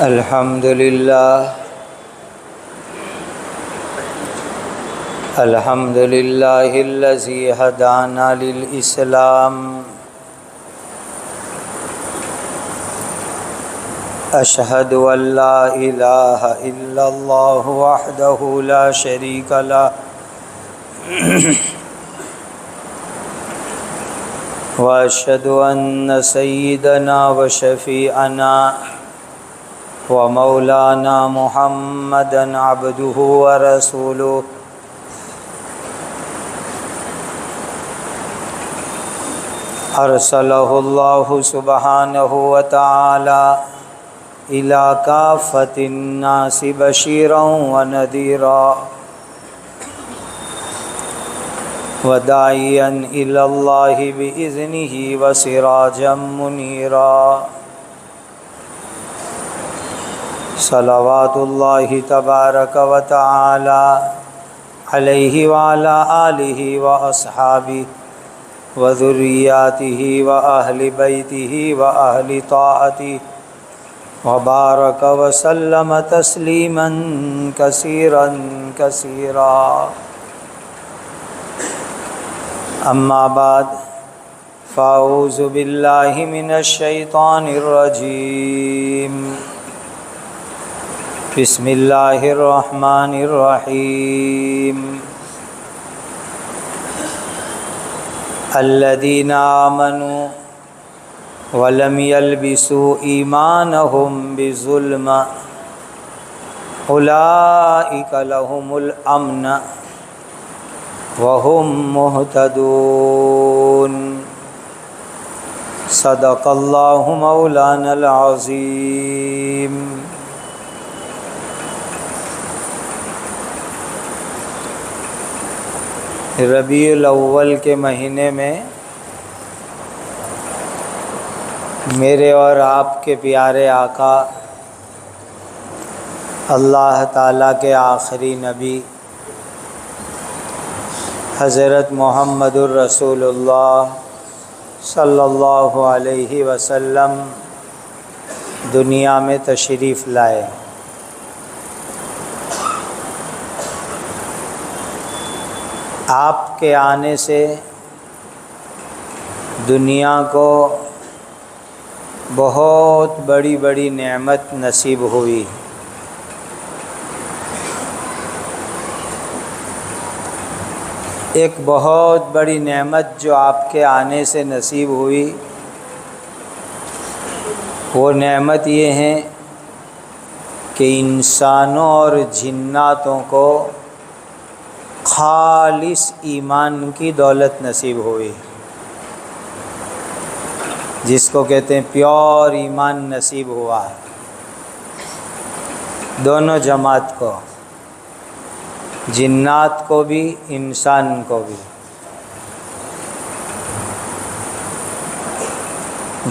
الحمد لله الحمد لله الذي هدانا للإسلام أشهد أن لا إله إلا الله وحده لا شريك له وأشهد أن سيدنا وشفيعنا ومولانا محمدا عبده ورسوله أرسله الله سبحانه وتعالى إلى كافة الناس بشيرا ونذيرا وداعيا إلى الله بإذنه وسراجا منيرا صلوات الله تبارك وتعالى عليه وعلى آله وأصحابه وذرياته وأهل بيته وأهل طاعته وبارك وسلم تسليما كثيرا كثيرا أما بعد فأعوذ بالله من الشيطان الرجيم بسم الله الرحمن الرحيم الذين آمنوا ولم يلبسوا إيمانهم بظلم أولئك لهم الأمن وهم مهتدون صدق الله مولانا العظيم. ربیع الاول کے مہینے میں میرے اور آپ کے پیارے آقا اللہ تعالیٰ کے آخری نبی حضرت محمد الرسول اللہ صلی اللہ علیہ وسلم دنیا میں تشریف لائے. آپ کے آنے سے دنیا کو بہت بڑی بڑی نعمت نصیب ہوئی. ایک بہت بڑی نعمت جو آپ کے آنے سے نصیب ہوئی وہ نعمت یہ ہے کہ انسانوں اور جناتوں کو خالص ایمان کی دولت نصیب ہوئی، جس کو کہتے ہیں پیور ایمان نصیب ہوا دونوں جماعت کو، جنات کو بھی انسان کو بھی.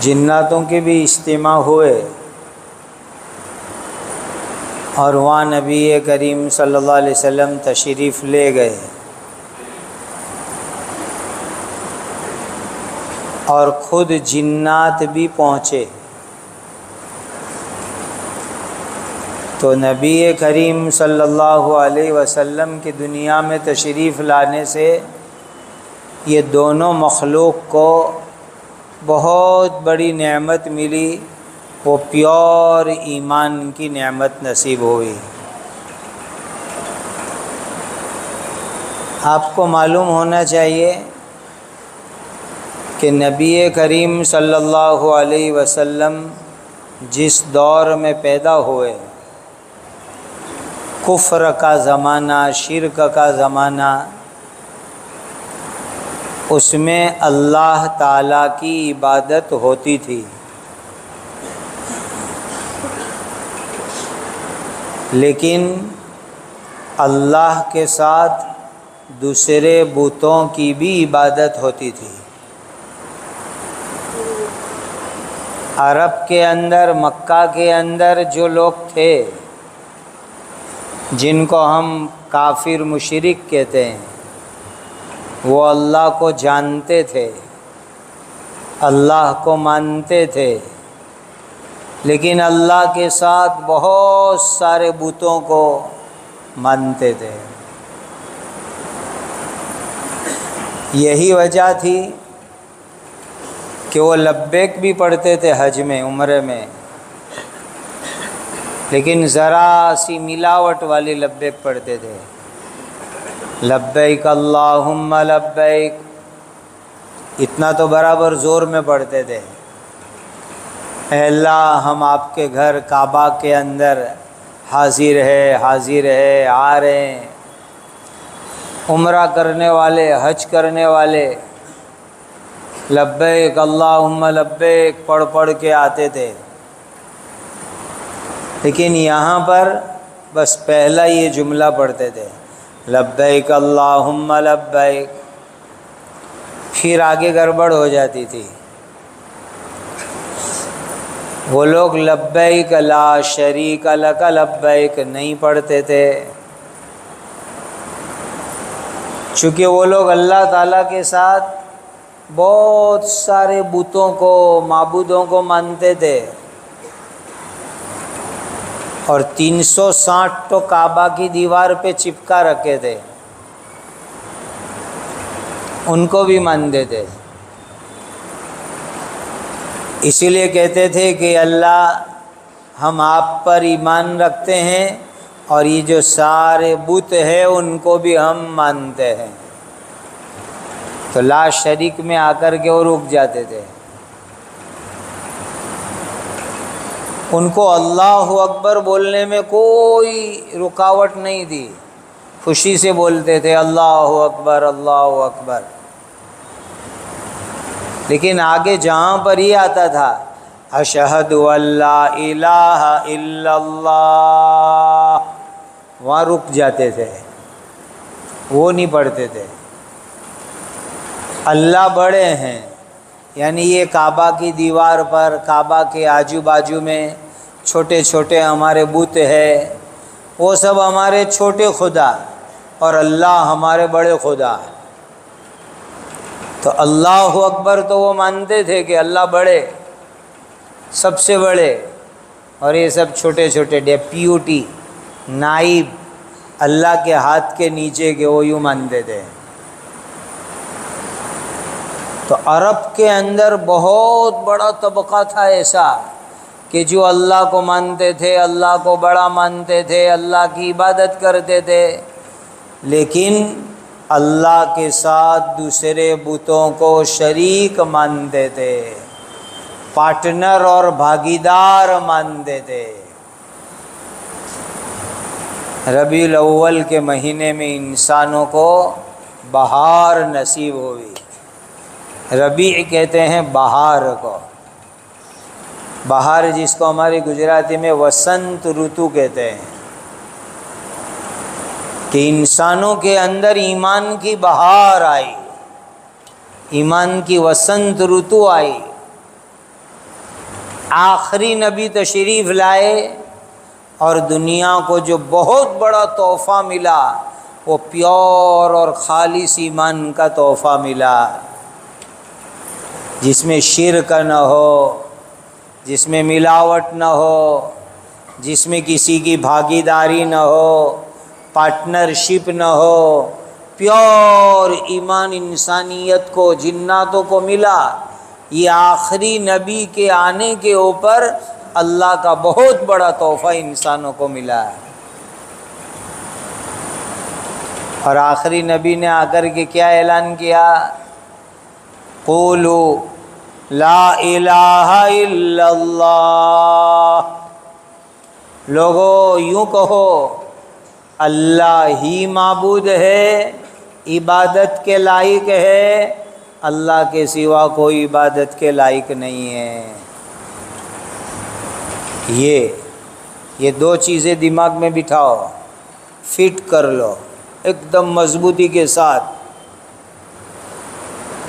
جناتوں کے بھی اجتماع ہوئے اور وہاں نبی کریم صلی اللہ علیہ وسلم تشریف لے گئے اور خود جنات بھی پہنچے. تو نبی کریم صلی اللہ علیہ وسلم کی دنیا میں تشریف لانے سے یہ دونوں مخلوق کو بہت بڑی نعمت ملی، وہ پیور ایمان کی نعمت نصیب ہوئی. آپ کو معلوم ہونا چاہیے کہ نبی کریم صلی اللہ علیہ وسلم جس دور میں پیدا ہوئے، کفر کا زمانہ، شرک کا زمانہ، اس میں اللہ تعالیٰ کی عبادت ہوتی تھی، لیکن اللہ کے ساتھ دوسرے بتوں کی بھی عبادت ہوتی تھی. عرب کے اندر، مکہ کے اندر جو لوگ تھے جن کو ہم کافر مشرک کہتے ہیں، وہ اللہ کو جانتے تھے، اللہ کو مانتے تھے، لیکن اللہ کے ساتھ بہت سارے بتوں کو مانتے تھے۔ یہی وجہ تھی کہ وہ لبیک بھی پڑھتے تھے حج میں، عمرے میں، لیکن ذرا سی ملاوٹ والی لبیک پڑھتے تھے۔ لبیک اللہم لبیک، اتنا تو برابر زور میں پڑھتے تھے، اے اللہ ہم آپ کے گھر کعبہ کے اندر حاضر ہے آ رہے ہیں۔ عمرہ کرنے والے، حج کرنے والے لبیک اللہم لبیک پڑھ پڑھ کے آتے تھے، لیکن یہاں پر بس پہلا یہ جملہ پڑھتے تھے، لبیک اللہم لبیک، پھر آگے گڑبڑ ہو جاتی تھی۔ وہ لوگ لبیک لا شریک لک لبیک نہیں پڑھتے تھے، چونکہ وہ لوگ اللہ تعالیٰ کے ساتھ بہت سارے بتوں کو، معبودوں کو مانتے تھے، اور 360 تو کعبہ کی دیوار پہ چپکا رکھے تھے، ان کو بھی مانتے تھے۔ اسی لیے کہتے تھے کہ اللہ ہم آپ پر ایمان رکھتے ہیں، اور یہ جو سارے بت ہیں ان کو بھی ہم مانتے ہیں۔ تو لا شریک میں آ کر کے وہ رک جاتے تھے۔ ان کو اللہ اکبر بولنے میں کوئی رکاوٹ نہیں تھی، خوشی سے بولتے تھے اللہ اکبر اللہ اکبر۔ لیکن آگے جہاں پر ہی آتا تھا اشہد ان لا الہ الا اللہ، وہاں رک جاتے تھے، وہ نہیں پڑھتے تھے۔ اللہ بڑے ہیں، یعنی یہ کعبہ کی دیوار پر، کعبہ کے آجو باجو میں چھوٹے چھوٹے ہمارے بت ہیں، وہ سب ہمارے چھوٹے خدا، اور اللہ ہمارے بڑے خدا۔ تو اللہ اکبر تو وہ مانتے تھے کہ اللہ بڑے، سب سے بڑے، اور یہ سب چھوٹے چھوٹے ڈیپیوٹی، نائب، اللہ کے ہاتھ کے نیچے کے، وہ یوں مانتے تھے۔ تو عرب کے اندر بہت بڑا طبقہ تھا ایسا کہ جو اللہ کو مانتے تھے، اللہ کو بڑا مانتے تھے، اللہ کی عبادت کرتے تھے، لیکن اللہ کے ساتھ دوسرے بتوں کو شریک مانتے تھے، پارٹنر اور بھاگیدار مانتے تھے۔ ربیع الاول کے مہینے میں انسانوں کو بہار نصیب ہوئی۔ ربیع کہتے ہیں بہار کو، بہار جس کو ہماری گجراتی میں وسنت رتو کہتے ہیں، کہ انسانوں کے اندر ایمان کی بہار آئی، ایمان کی وسنت رتو آئی۔ آخری نبی تشریف لائے، اور دنیا کو جو بہت بڑا تحفہ ملا وہ پیور اور خالص ایمان کا تحفہ ملا، جس میں شرک نہ ہو، جس میں ملاوٹ نہ ہو، جس میں کسی کی بھاگیداری نہ ہو، پارٹنرشپ نہ ہو، پیور ایمان انسانیت کو، جناتوں کو ملا۔ یہ آخری نبی کے آنے کے اوپر اللہ کا بہت بڑا تحفہ انسانوں کو ملا ہے۔ اور آخری نبی نے آ کر کے کیا اعلان کیا؟ قولوا لا الہ الا اللہ، لوگو یوں کہو اللہ ہی معبود ہے، عبادت کے لائق ہے، اللہ کے سوا کوئی عبادت کے لائق نہیں ہے۔ یہ دو چیزیں دماغ میں بٹھاؤ، فٹ کر لو ایک دم مضبوطی کے ساتھ۔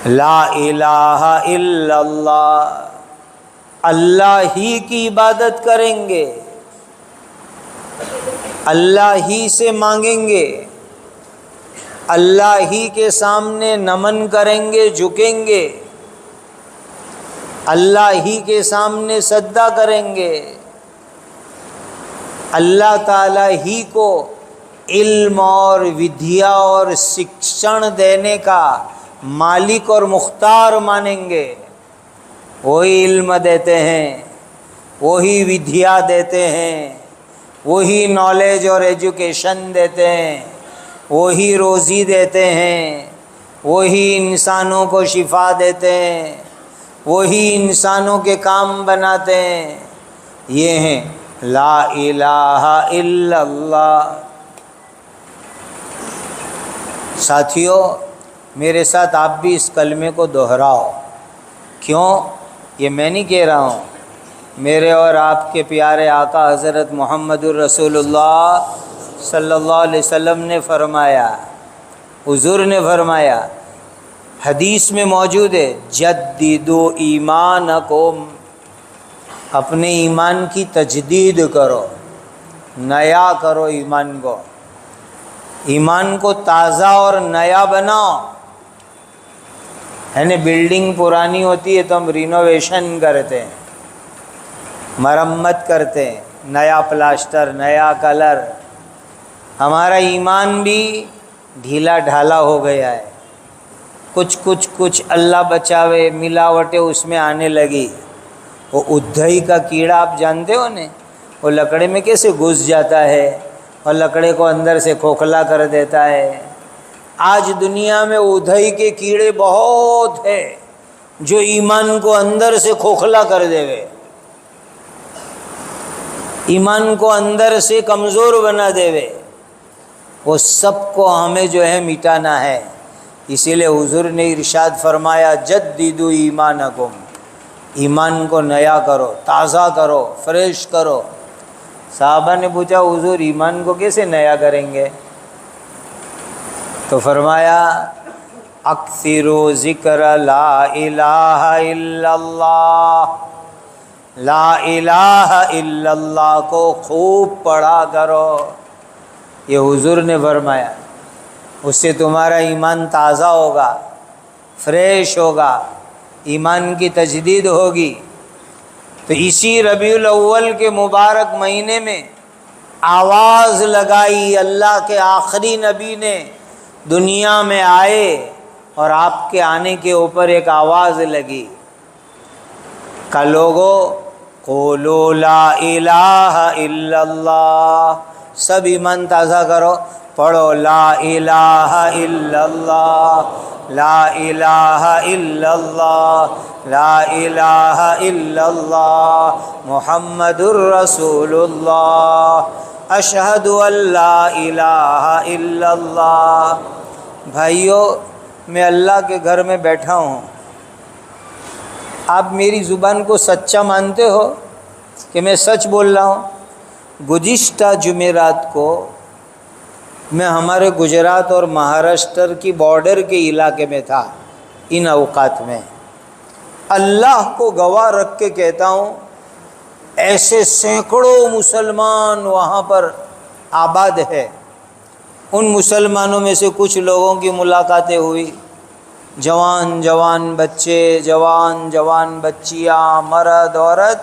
لا الہ الا اللہ، اللہ ہی کی عبادت کریں گے، اللہ ہی سے مانگیں گے، اللہ ہی کے سامنے نمن کریں گے، جھکیں گے، اللہ ہی کے سامنے سجدہ کریں گے، اللہ تعالی ہی کو علم اور ودیا اور شکشن دینے کا مالک اور مختار مانیں گے۔ وہی علم دیتے ہیں، وہی ودیا دیتے ہیں، وہی نالج اور ایجوکیشن دیتے ہیں، وہی روزی دیتے ہیں، وہی انسانوں کو شفا دیتے ہیں، وہی انسانوں کے کام بناتے ہیں۔ یہ ہیں لا الہ الا اللہ۔ ساتھیو، میرے ساتھ آپ بھی اس کلمے کو دہراؤ۔ کیوں؟ یہ میں نہیں کہہ رہا ہوں، میرے اور آپ کے پیارے آقا حضرت محمد الرسول اللہ صلی اللہ علیہ وسلم نے فرمایا، حضور نے فرمایا، حدیث میں موجود ہے، جددوا ایمانکم، اپنے ایمان کی تجدید کرو، نیا کرو ایمان کو، ایمان کو تازہ اور نیا بناؤ۔ یعنی بلڈنگ پرانی ہوتی ہے تو ہم رینوویشن کرتے ہیں، مرمت کرتے ہیں، نیا پلاسٹر، نیا کلر۔ ہمارا ایمان بھی ڈھیلا ڈھالا ہو گیا ہے، کچھ اللہ بچاوے ملاوٹیں اس میں آنے لگی۔ وہ ادھئی کا کیڑا آپ جانتے ہو نا، وہ لکڑے میں کیسے گھس جاتا ہے اور لکڑے کو اندر سے کھوکھلا کر دیتا ہے۔ آج دنیا میں ادھئی کے کیڑے بہت ہیں جو ایمان کو اندر سے کھوکھلا کر دے گے، ایمان کو اندر سے کمزور بنا دے گے۔ وہ سب کو ہمیں جو ہے مٹانا ہے۔ اسی لیے حضور نے ارشاد فرمایا، جددوا ایمانکم، ایمان کو نیا کرو، تازہ کرو، فریش کرو۔ صحابہ نے پوچھا، حضور ایمان کو کیسے نیا کریں گے؟ تو فرمایا، اکثروا ذکر لا الہ الا اللہ، لا الہ الا اللہ کو خوب پڑھا کرو۔ یہ حضور نے فرمایا، اس سے تمہارا ایمان تازہ ہوگا، فریش ہوگا، ایمان کی تجدید ہوگی۔ تو اسی ربیع الاول کے مبارک مہینے میں آواز لگائی، اللہ کے آخری نبی نے دنیا میں آئے اور آپ کے آنے کے اوپر ایک آواز لگی کہ لوگو قولوا لا الہ الا اللہ، سب ایمان تازہ کرو، پڑھو لا الہ الا اللہ، لا الہ الا اللہ، لا الہ الا اللہ، محمد الرسول اللہ، اشہد ان لا الہ الا اللہ۔ بھائیو، میں اللہ کے گھر میں بیٹھا ہوں، آپ میری زبان کو سچا مانتے ہو کہ میں سچ بول رہا ہوں؟ گزشتہ جمعرات کو میں ہمارے گجرات اور مہاراشٹر کی بارڈر کے علاقے میں تھا۔ ان اوقات میں اللہ کو گواہ رکھ کے کہتا ہوں، ایسے سینکڑوں مسلمان وہاں پر آباد ہے۔ ان مسلمانوں میں سے کچھ لوگوں کی ملاقاتیں ہوئی، جوان بچے، جوان بچیاں، مرد عورت،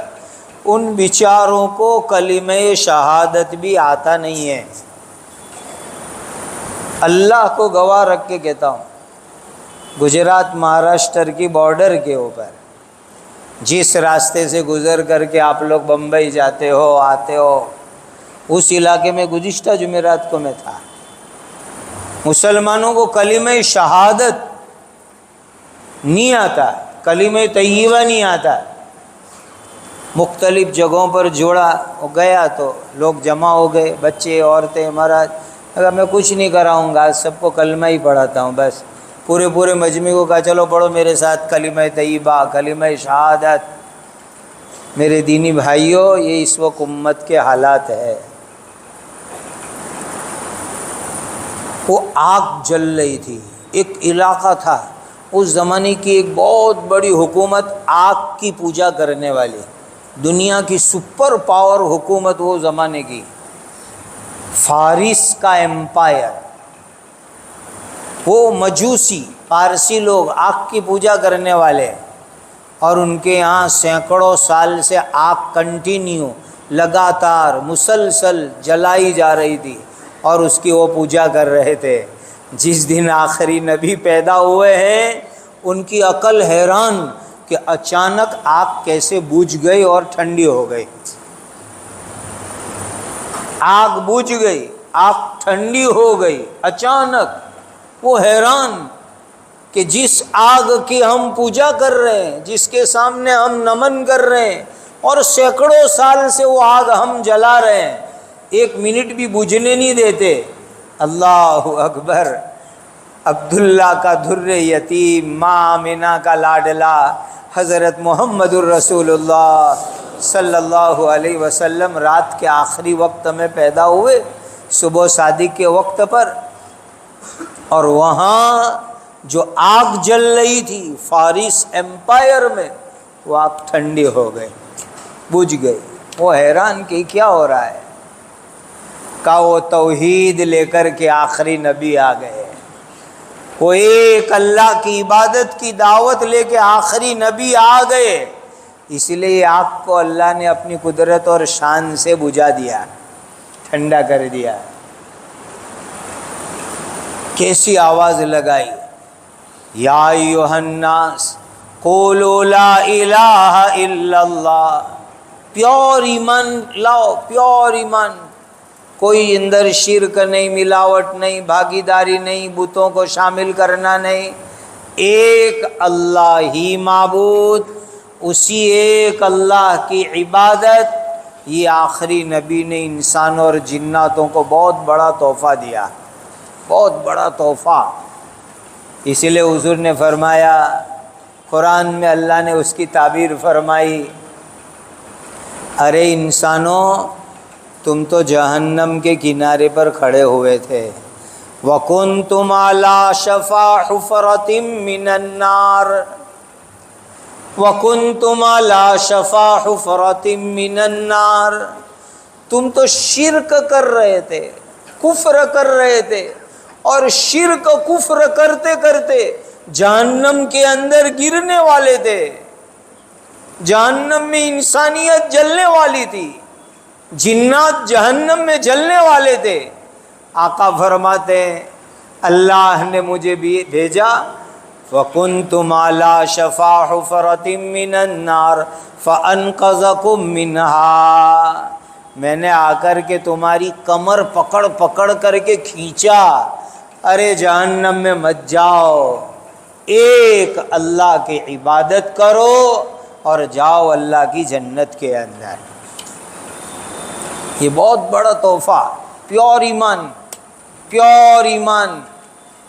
ان بیچاروں کو کلمہ شہادت بھی آتا نہیں ہے۔ اللہ کو گواہ رکھ کے کہتا ہوں، گجرات مہاراشٹر کی بارڈر کے اوپر جس راستے سے گزر کر کے آپ لوگ بمبئی جاتے ہو، آتے ہو، اس علاقے میں گزشتہ جمعرات کو میں تھا۔ مسلمانوں کو کلمہ شہادت نہیں آتا، کلمہ طیبہ نہیں آتا۔ مختلف جگہوں پر جوڑا گیا تو لوگ جمع ہو گئے، بچے، عورتیں، مرد۔ اگر میں کچھ نہیں کراؤں گا، سب کو کلمہ ہی پڑھاتا ہوں، بس پورے مجمع کو کہا چلو پڑھو میرے ساتھ کلمہ طیبہ، کلمہ شہادت۔ میرے دینی بھائیوں، یہ اس وقت امت کے حالات ہے۔ وہ آگ جل رہی تھی، ایک علاقہ تھا اس زمانے کی ایک بہت بڑی حکومت، آگ کی پوجا کرنے والی، دنیا کی سپر پاور حکومت وہ زمانے کی، فارس کا ایمپائر۔ وہ مجوسی پارسی لوگ آگ کی پوجا کرنے والے، اور ان کے یہاں سینکڑوں سال سے آگ کنٹینیو لگاتار مسلسل جلائی جا رہی تھی اور اس کی وہ پوجا کر رہے تھے۔ جس دن آخری نبی پیدا ہوئے ہیں ان کی عقل حیران کہ اچانک آگ کیسے بجھ گئی اور ٹھنڈی ہو گئی۔ آگ بجھ گئی، آگ ٹھنڈی ہو گئی اچانک۔ وہ حیران کہ جس آگ کی ہم پوجا کر رہے ہیں، جس کے سامنے ہم نمن کر رہے ہیں، اور سینکڑوں سال سے وہ آگ ہم جلا رہے ہیں، ایک منٹ بھی بجھنے نہیں دیتے۔ اللہ اکبر۔ عبداللہ کا در یتیم، ماں آمنہ کا لاڈلا حضرت محمد الرسول اللہ صلی اللہ علیہ وسلم رات کے آخری وقت میں پیدا ہوئے، صبح صادق کے وقت پر، اور وہاں جو آگ جل رہی تھی فارس ایمپائر میں، وہ آگ ٹھنڈی ہو گئی، بجھ گئی۔ وہ حیران کہ کیا ہو رہا ہے؟ کہا وہ توحید لے کر کے آخری نبی آ گئے، وہ ایک اللہ کی عبادت کی دعوت لے کے آخری نبی آ گئے، اس لیے آگ کو اللہ نے اپنی قدرت اور شان سے بجھا دیا، ٹھنڈا کر دیا۔ کیسی آواز لگائی، یا ایھا الناس قولوا لا الہ الا اللہ۔ پیور ایمان لاؤ، پیور ایمان، کوئی اندر شرک نہیں، ملاوٹ نہیں، بھاگیداری نہیں، بتوں کو شامل کرنا نہیں، ایک اللہ ہی معبود، اسی ایک اللہ کی عبادت۔ یہ آخری نبی نے انسانوں اور جناتوں کو بہت بڑا تحفہ دیا، بہت بڑا تحفہ۔ اسی لیے حضور نے فرمایا، قرآن میں اللہ نے اس کی تعبیر فرمائی، ارے انسانوں تم تو جہنم کے کنارے پر کھڑے ہوئے تھے، وَكُنْتُمْ عَلَىٰ شَفَا حُفْرَةٍ مِّنَ النَّارِ، وَكُنْتُمْ عَلَىٰ شَفَا حُفْرَةٍ مِّنَ النَّارِ، تم تو شرک کر رہے تھے، کفر کر رہے تھے، اور شرک کفر کرتے کرتے جہنم کے اندر گرنے والے تھے، جہنم میں انسانیت جلنے والی تھی، جنات جہنم میں جلنے والے تھے۔ آقا فرماتے ہیں اللہ نے مجھے بھی بھیجا، وَكُنْتُمْ عَلَىٰ شَفَا حُفْرَةٍ مِّنَ النَّارِ فَأَنْقَذَكُم مِّنْهَا، میں نے آ کر کے تمہاری کمر پکڑ پکڑ کر کے کھینچا، ارے جہنم میں مت جاؤ، ایک اللہ کی عبادت کرو اور جاؤ اللہ کی جنت کے اندر۔ یہ بہت بڑا تحفہ، پیور ایمان، پیور ایمان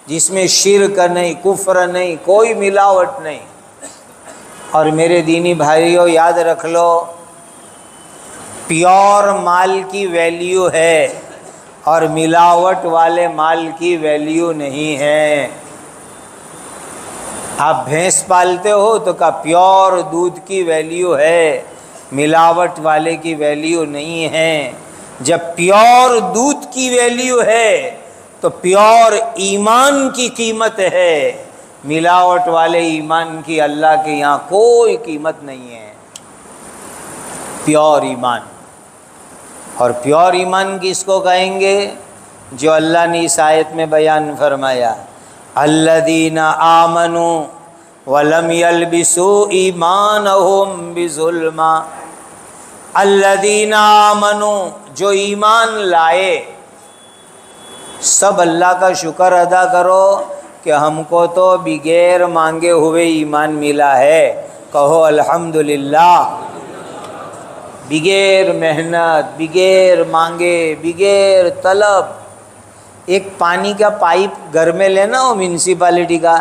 جس میں شرک نہیں، کفر نہیں، کوئی ملاوٹ نہیں۔ اور میرے دینی بھائیوں یاد رکھ لو، پیور مال کی ویلیو ہے اور ملاوٹ والے مال کی ویلیو نہیں ہے۔ آپ بھینس پالتے ہو تو کہا پیور دودھ کی ویلیو ہے، ملاوٹ والے کی ویلیو نہیں ہے۔ جب پیور دودھ کی ویلیو ہے تو پیور ایمان کی قیمت ہے، ملاوٹ والے ایمان کی اللہ کے یہاں کوئی قیمت نہیں ہے۔ پیور ایمان، اور پیور ایمان کس کو کہیں گے؟ جو اللہ نے اس آیت میں بیان فرمایا، الذین آمنوا ولم یلبسوا ایمانہم بظلم، الذین آمنوا جو ایمان لائے۔ سب اللہ کا شکر ادا کرو کہ ہم کو تو بغیر مانگے ہوئے ایمان ملا ہے، کہو الحمدللہ۔ بغیر محنت، بغیر مانگے، بغیر طلب۔ ایک پانی کا پائپ گھر میں لینا ہو میونسپلٹی کا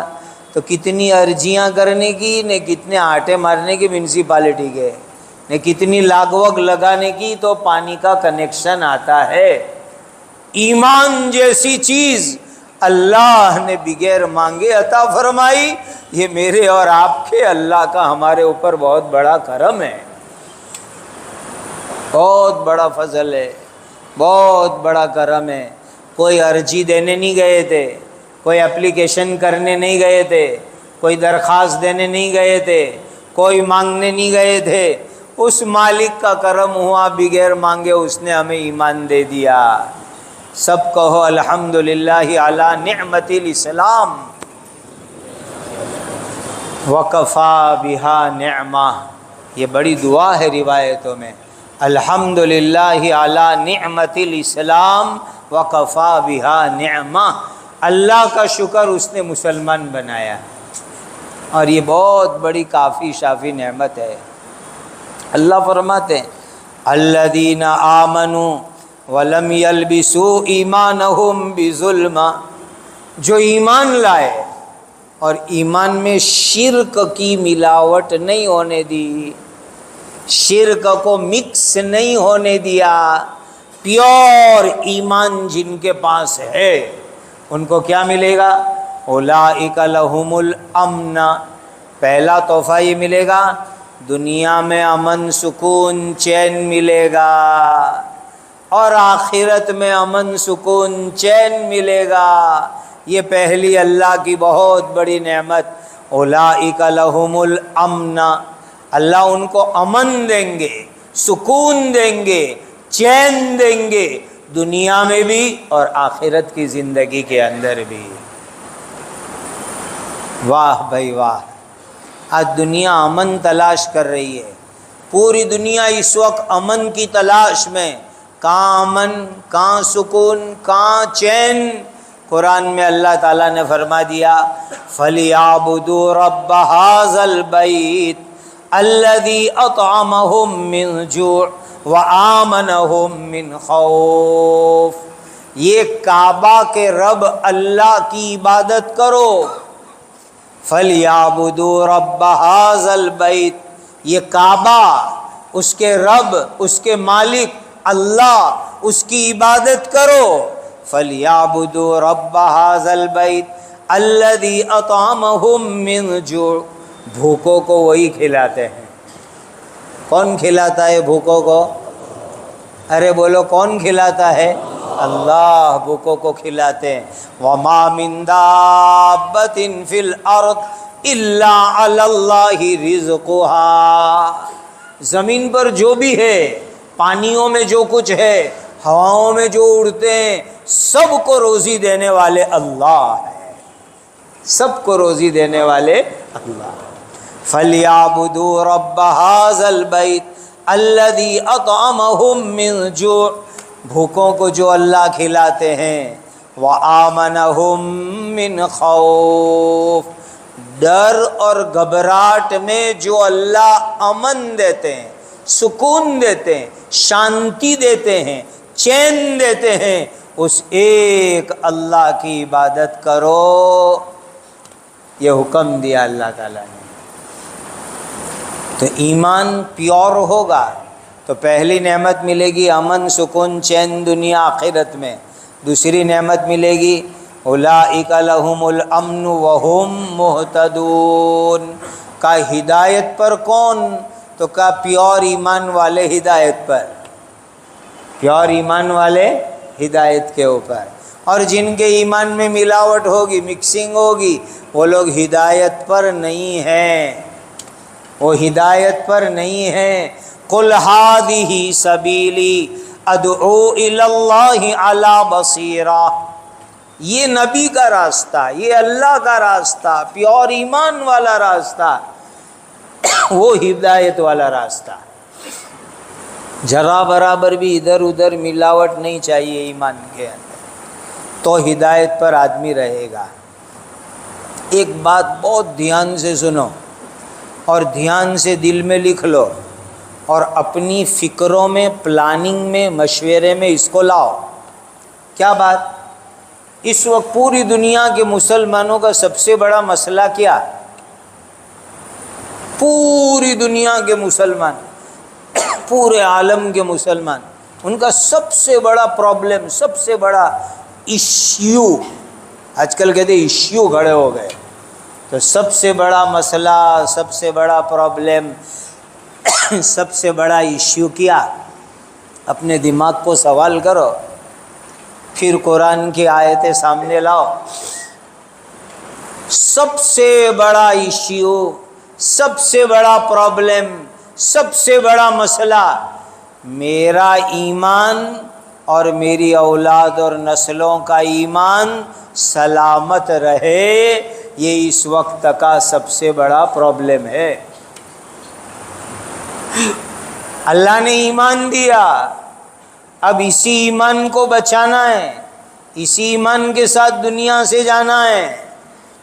تو کتنی ارجیاں کرنے کی، نے کتنے آٹے مارنے کی میونسپلٹی کے، نے کتنی لاگ وگ لگانے کی تو پانی کا کنیکشن آتا ہے۔ ایمان جیسی چیز اللہ نے بغیر مانگے عطا فرمائی، یہ میرے اور آپ کے اللہ کا ہمارے اوپر بہت بڑا کرم ہے، بہت بڑا فضل ہے، بہت بڑا کرم ہے۔ کوئی عرضی دینے نہیں گئے تھے، کوئی اپلیکیشن کرنے نہیں گئے تھے، کوئی درخواست دینے نہیں گئے تھے، کوئی مانگنے نہیں گئے تھے، اس مالک کا کرم ہوا، بغیر مانگے اس نے ہمیں ایمان دے دیا۔ سب کہو الحمدللہ علی نعمت الاسلام وکفا بہا نعمہ۔ یہ بڑی دعا ہے روایتوں میں، الحمدللہ علی نعمت الاسلام وکفا بہا نعمہ۔ اللہ کا شکر اس نے مسلمان بنایا، اور یہ بہت بڑی کافی شافی نعمت ہے۔ اللہ فرماتے ہیں الذین آمنوا ولم یلبسوا ایمانہم بظلم، جو ایمان لائے اور ایمان میں شرک کی ملاوٹ نہیں ہونے دی، شرک کو مکس نہیں ہونے دیا، پیور ایمان جن کے پاس ہے ان کو کیا ملے گا؟ اولئک لہم الامن، پہلا تحفہ یہ ملے گا، دنیا میں امن سکون چین ملے گا، اور آخرت میں امن سکون چین ملے گا۔ یہ پہلی اللہ کی بہت بڑی نعمت، اولئک لہم الامن، اللہ ان کو امن دیں گے، سکون دیں گے، چین دیں گے، دنیا میں بھی اور آخرت کی زندگی کے اندر بھی۔ واہ بھائی واہ، آج دنیا امن تلاش کر رہی ہے، پوری دنیا اس وقت امن کی تلاش میں، کہاں امن، کہاں سکون، کہاں چین؟ قرآن میں اللہ تعالیٰ نے فرما دیا فَلْيَعْبُدُوا رَبَّ هَٰذَا الْبَيْتِ الَّذِي أَطْعَمَهُم مِّن جُوعٍ وَآمَنَهُم مِّن خَوْفٍ، یہ کعبہ کے رب اللہ کی عبادت کرو۔ فَلْيَعْبُدُوا رَبَّ هَٰذَا الْبَيْتِ، یہ کعبہ، اس کے رب، اس کے مالک اللہ، اس کی عبادت کرو۔ فَلْيَعْبُدُوا رَبَّ هَٰذَا الْبَيْتِ الَّذِي أَطْعَمَهُم مِّن جُوعٍ، بھوکوں کو وہی کھلاتے ہیں۔ کون کھلاتا ہے بھوکوں کو؟ ارے بولو کون کھلاتا ہے؟ اللہ بھوکوں کو کھلاتے ہیں۔ وَمَا مِن دَابَّةٍ فِي الْأَرْضِ إِلَّا عَلَى اللَّهِ رِزْقُهَا، زمین پر جو بھی ہے، پانیوں میں جو کچھ ہے، ہواؤں میں جو اڑتے ہیں، سب کو روزی دینے والے اللہ ہیں، سب کو روزی دینے والے اللہ۔ فَلْيَعْبُدُوا رَبَّ هَٰذَا الْبَيْتِ الَّذِي أَطْعَمَهُم مِّن جُوعٍ، بھوکوں کو جو اللہ کھلاتے ہیں، وَآمَنَهُم مِّن خَوْفٍ، ڈر اور گھبراہٹ میں جو اللہ امن دیتے ہیں، سکون دیتے ہیں، شانتی دیتے ہیں، چین دیتے ہیں، اس ایک اللہ کی عبادت کرو، یہ حکم دیا اللہ تعالیٰ نے۔ تو ایمان پیور ہوگا تو پہلی نعمت ملے گی امن سکون چین دنیا آخرت میں، دوسری نعمت ملے گی اولئک لہم الامن وہم مہتدون، کا ہدایت پر کون؟ تو کا پیور ایمان والے ہدایت پر، پیور ایمان والے ہدایت کے اوپر، اور جن کے ایمان میں ملاوٹ ہوگی، مکسنگ ہوگی، وہ لوگ ہدایت پر نہیں ہیں، وہ ہدایت پر نہیں ہیں۔ قُلْ هَٰذِهِ سَبِيلِي أَدْعُو إِلَى اللَّهِ عَلَىٰ بَصِيرَةٍ، یہ نبی کا راستہ، یہ اللہ کا راستہ، پیور ایمان والا راستہ، وہ ہدایت والا راستہ، ذرا برابر بھی ادھر ادھر ملاوٹ نہیں چاہیے ایمان کے اندر، تو ہدایت پر آدمی رہے گا۔ ایک بات بہت دھیان سے سنو اور دھیان سے دل میں لکھ لو، اور اپنی فکروں میں، پلاننگ میں، مشورے میں اس کو لاؤ۔ کیا بات؟ اس وقت پوری دنیا کے مسلمانوں کا سب سے بڑا مسئلہ کیا؟ پوری دنیا کے مسلمان، پورے عالم کے مسلمان، ان کا سب سے بڑا پرابلم، سب سے بڑا ایشیو، آج کل کہتے ہیں ایشیو کھڑے ہو گئے، تو سب سے بڑا مسئلہ، سب سے بڑا پرابلم، سب سے بڑا ایشیو کیا؟ اپنے دماغ کو سوال کرو، پھر قرآن کی آیتیں سامنے لاؤ، سب سے بڑا ایشو، سب سے بڑا پرابلم، سب سے بڑا مسئلہ میرا ایمان اور میری اولاد اور نسلوں کا ایمان سلامت رہے، یہ اس وقت کا سب سے بڑا پرابلم ہے۔ اللہ نے ایمان دیا، اب اسی ایمان کو بچانا ہے، اسی ایمان کے ساتھ دنیا سے جانا ہے،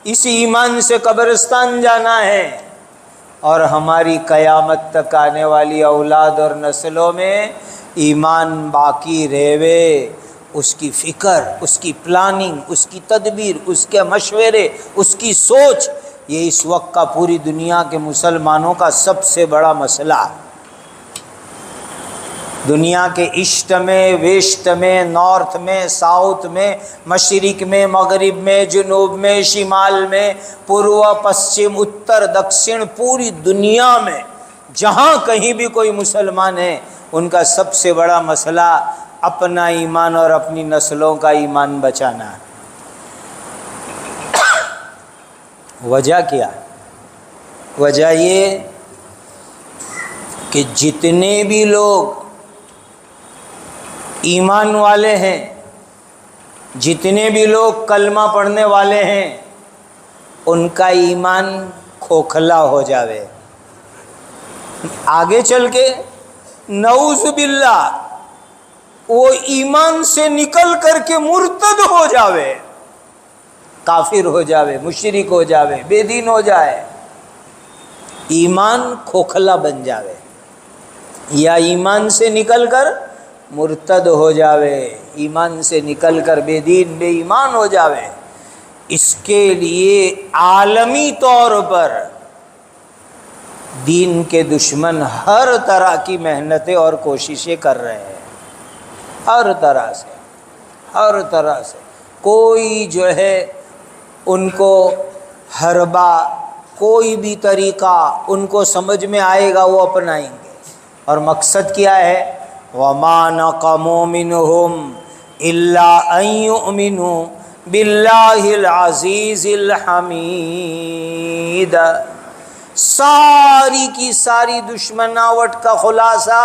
اسی ایمان سے قبرستان جانا ہے، اور ہماری قیامت تک آنے والی اولاد اور نسلوں میں ایمان باقی رہے، اس کی فکر، اس کی پلاننگ، اس کی تدبیر، اس کے مشورے، اس کی سوچ، یہ اس وقت کا پوری دنیا کے مسلمانوں کا سب سے بڑا مسئلہ۔ دنیا کے ایسٹ میں، ویسٹ میں، نارتھ میں، ساؤتھ میں، مشرق میں، مغرب میں، جنوب میں، شمال میں، پورو، پشچم، اتر، دکشن، پوری دنیا میں جہاں کہیں بھی کوئی مسلمان ہے، ان کا سب سے بڑا مسئلہ اپنا ایمان اور اپنی نسلوں کا ایمان بچانا ہے۔ وجہ کیا؟ وجہ یہ کہ جتنے بھی لوگ ایمان والے ہیں، جتنے بھی لوگ کلمہ پڑھنے والے ہیں، ان کا ایمان کھوکھلا ہو جاوے، آگے چل کے نعوذ باللہ وہ ایمان سے نکل کر کے مرتد ہو جاوے، کافر ہو جاوے، مشرک ہو جاوے، بے دین ہو جائے، ایمان کھوکھلا بن جاوے، یا ایمان سے نکل کر مرتد ہو جاوے، ایمان سے نکل کر بے دین بے ایمان ہو جاوے۔ اس کے لیے عالمی طور پر دین کے دشمن ہر طرح کی محنتیں اور کوششیں کر رہے ہیں، ہر طرح سے، ہر طرح سے۔ کوئی جو ہے ان کو حربہ، کوئی بھی طریقہ ان کو سمجھ میں آئے گا وہ اپنائیں گے، اور مقصد کیا ہے؟ وَمَا نَقَمُوا مِنْهُمْ إِلَّا أَن يُؤْمِنُوا بِاللَّهِ الْعَزِيزِ الْحَمِيدِ۔ ساری کی ساری دشمناوٹ کا خلاصہ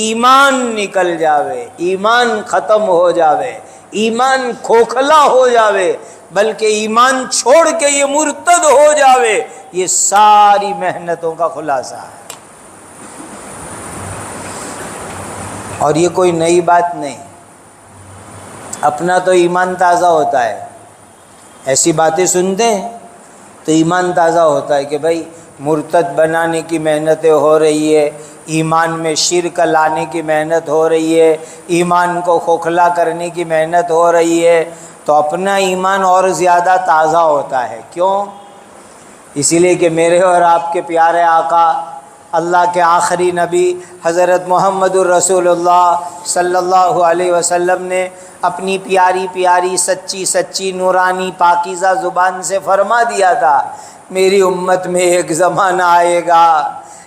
ایمان نکل جاوے، ایمان ختم ہو جاوے، ایمان کھوکھلا ہو جاوے، بلکہ ایمان چھوڑ کے یہ مرتد ہو جاوے، یہ ساری محنتوں کا خلاصہ ہے۔ اور یہ کوئی نئی بات نہیں، اپنا تو ایمان تازہ ہوتا ہے، ایسی باتیں سنتے ہیں تو ایمان تازہ ہوتا ہے کہ بھائی مرتد بنانے کی محنتیں ہو رہی ہے، ایمان میں شرک لانے کی محنت ہو رہی ہے، ایمان کو کھوکھلا کرنے کی محنت ہو رہی ہے، تو اپنا ایمان اور زیادہ تازہ ہوتا ہے۔ کیوں؟ اسی لیے کہ میرے اور آپ کے پیارے آقا، اللہ کے آخری نبی حضرت محمد الرسول اللہ صلی اللہ علیہ وسلم نے اپنی پیاری پیاری سچی سچی نورانی پاکیزہ زبان سے فرما دیا تھا، میری امت میں ایک زمانہ آئے گا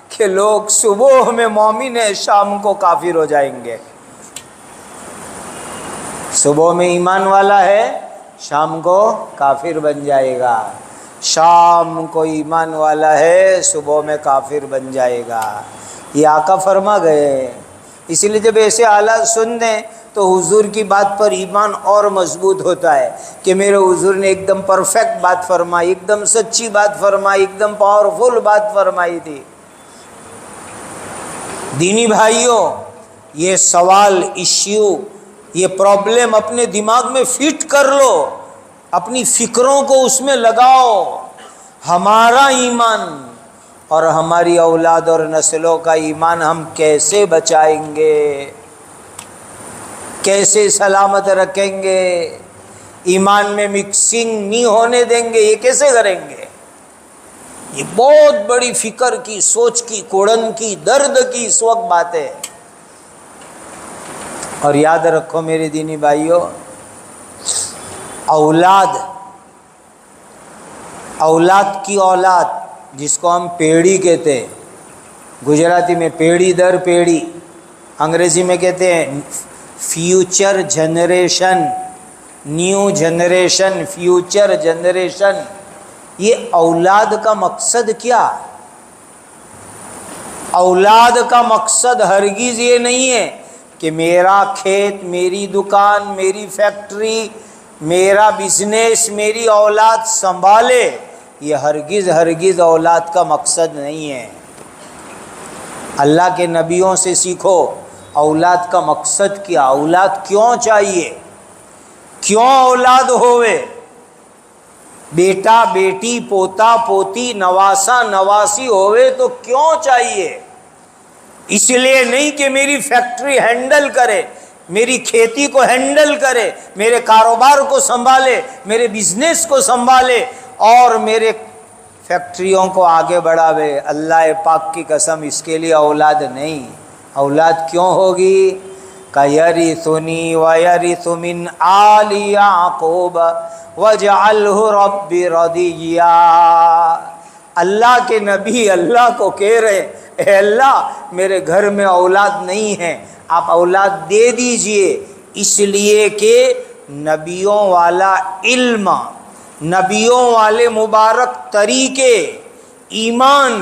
کہ لوگ صبح میں مومن ہیں، شام کو کافر ہو جائیں گے۔ صبح میں ایمان والا ہے، شام کو کافر بن جائے گا، شام کو ایمان والا ہے، صبح میں کافر بن جائے گا، یہ آقا فرما گئے۔ اسی لیے جب ایسے حالات سن دیں تو حضور کی بات پر ایمان اور مضبوط ہوتا ہے کہ میرے حضور نے ایک دم پرفیکٹ بات فرمائی، ایک دم سچی بات فرمائی، ایک دم پاورفل بات فرمائی تھی۔ دینی بھائیوں، یہ سوال، ایشو، یہ پرابلم اپنے دماغ میں فٹ کر لو، اپنی فکروں کو اس میں لگاؤ۔ ہمارا ایمان اور ہماری اولاد اور نسلوں کا ایمان ہم کیسے بچائیں گے، کیسے سلامت رکھیں گے، ایمان میں مکسنگ نہیں ہونے دیں گے، یہ کیسے کریں گے؟ یہ بہت بڑی فکر کی، سوچ کی، کوڑن کی، درد کی اس وقت بات ہے۔ اور یاد رکھو میرے دینی بھائیوں، اولاد کی اولاد جس کو ہم پیڑھی کہتے ہیں، گجراتی میں پیڑھی در پیڑھی، انگریزی میں کہتے ہیں future generation, new generation, future generation, یہ اولاد کا مقصد کیا؟ اولاد کا مقصد ہرگز یہ نہیں ہے کہ میرا کھیت، میری دکان، میری فیکٹری، میرا بزنس میری اولاد سنبھالے. یہ ہرگز اولاد کا مقصد نہیں ہے. اللہ کے نبیوں سے سیکھو اولاد کا مقصد کیا، اولاد کیوں چاہیے، کیوں اولاد ہوئے. بیٹا بیٹی پوتا پوتی نواسا نواسی ہوئے تو کیوں چاہیے؟ اس لیے نہیں کہ میری فیکٹری ہینڈل کرے، میری کھیتی کو ہینڈل کرے، میرے کاروبار کو سنبھالے، میرے بزنس کو سنبھالے اور میرے فیکٹریوں کو آگے بڑھاوے. اللہ پاک کی قسم اس کے لیے اولاد نہیں. اولاد کیوں ہوگی؟ کَيَرِثُنِي وَيَرِثُ مِنْ آلِ يَعْقُوبَ وَاجْعَلْهُ رَبِّ رَضِيًّا. اللہ کے نبی اللہ کو کہہ رہے اے اللہ میرے گھر میں اولاد نہیں ہے، آپ اولاد دے دیجئے. اس لیے کہ نبیوں والا علم، نبیوں والے مبارک طریقے، ایمان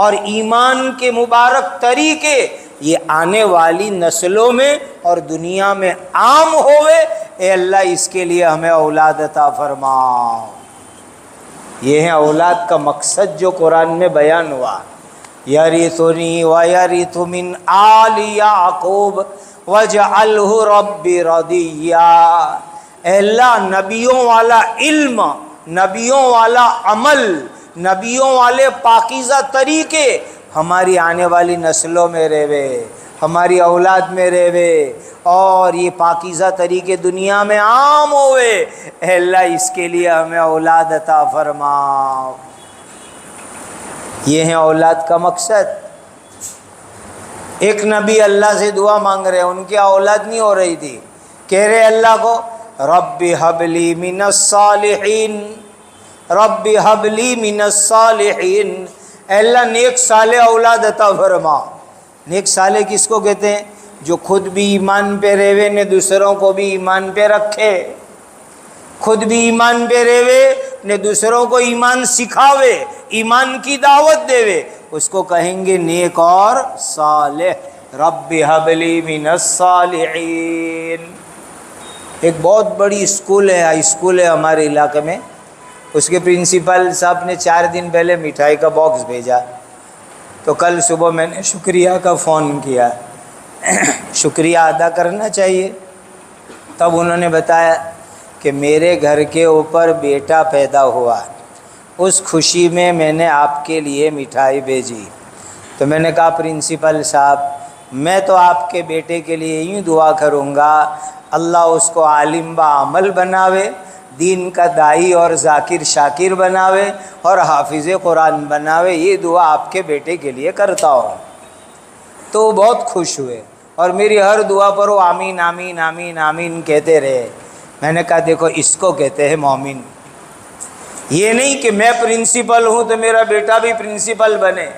اور ایمان کے مبارک طریقے یہ آنے والی نسلوں میں اور دنیا میں عام ہوئے. اے اللہ اس کے لیے ہمیں اولاد عطا فرما. یہ ہے اولاد کا مقصد جو قرآن میں بیان ہوا. یرثنی ویرث من آل یعقوب واجعلہ رب رضیا. اے اللہ نبیوں والا علم، نبیوں والا عمل، نبیوں والے پاکیزہ طریقے ہماری آنے والی نسلوں میں رہے، ہماری اولاد میں رہے اور یہ پاکیزہ طریقے دنیا میں عام ہوئے. اے اللہ اس کے لیے ہمیں اولاد عطا فرما. یہ ہے اولاد کا مقصد. ایک نبی اللہ سے دعا مانگ رہے، ان کی اولاد نہیں ہو رہی تھی، کہہ رہے اللہ کو رب ہب لی من الصالحین، رب ہب لی من الصالحین. اے اللہ نیک صالح اولاد عطا فرما. نیک صالح کس کو کہتے ہیں؟ جو خود بھی ایمان پہ رہے نے دوسروں کو بھی ایمان پہ رکھے، خود بھی ایمان پہ رہے نے دوسروں کو ایمان سکھاوے، ایمان کی دعوت دے، اس کو کہیں گے نیک اور صالح. رب ہب لی من الصالحین. ایک بہت بڑی اسکول ہے، ہائی اسکول ہے ہمارے علاقے میں. اس کے پرنسپل صاحب نے 4 دن پہلے مٹھائی کا باکس بھیجا، تو کل صبح میں نے شکریہ کا فون کیا. شکریہ ادا کرنا چاہیے. تب انہوں نے بتایا کہ میرے گھر کے اوپر بیٹا پیدا ہوا، اس خوشی میں میں نے آپ کے لیے مٹھائی بھیجی. تو میں نے کہا پرنسپل صاحب میں تو آپ کے بیٹے کے لیے یوں دعا کروں گا اللہ اس کو عالم با عمل بناوے، دین کا داعی اور ذاکر شاکر بناوے اور حافظ قرآن بناوے. یہ دعا آپ کے بیٹے کے لیے کرتا ہوں. تو وہ بہت خوش ہوئے اور میری ہر دعا پر وہ آمین آمین آمین آمین کہتے رہے. میں نے کہا دیکھو اس کو کہتے ہیں مومن. یہ نہیں کہ میں پرنسپل ہوں تو میرا بیٹا بھی پرنسپل بنے،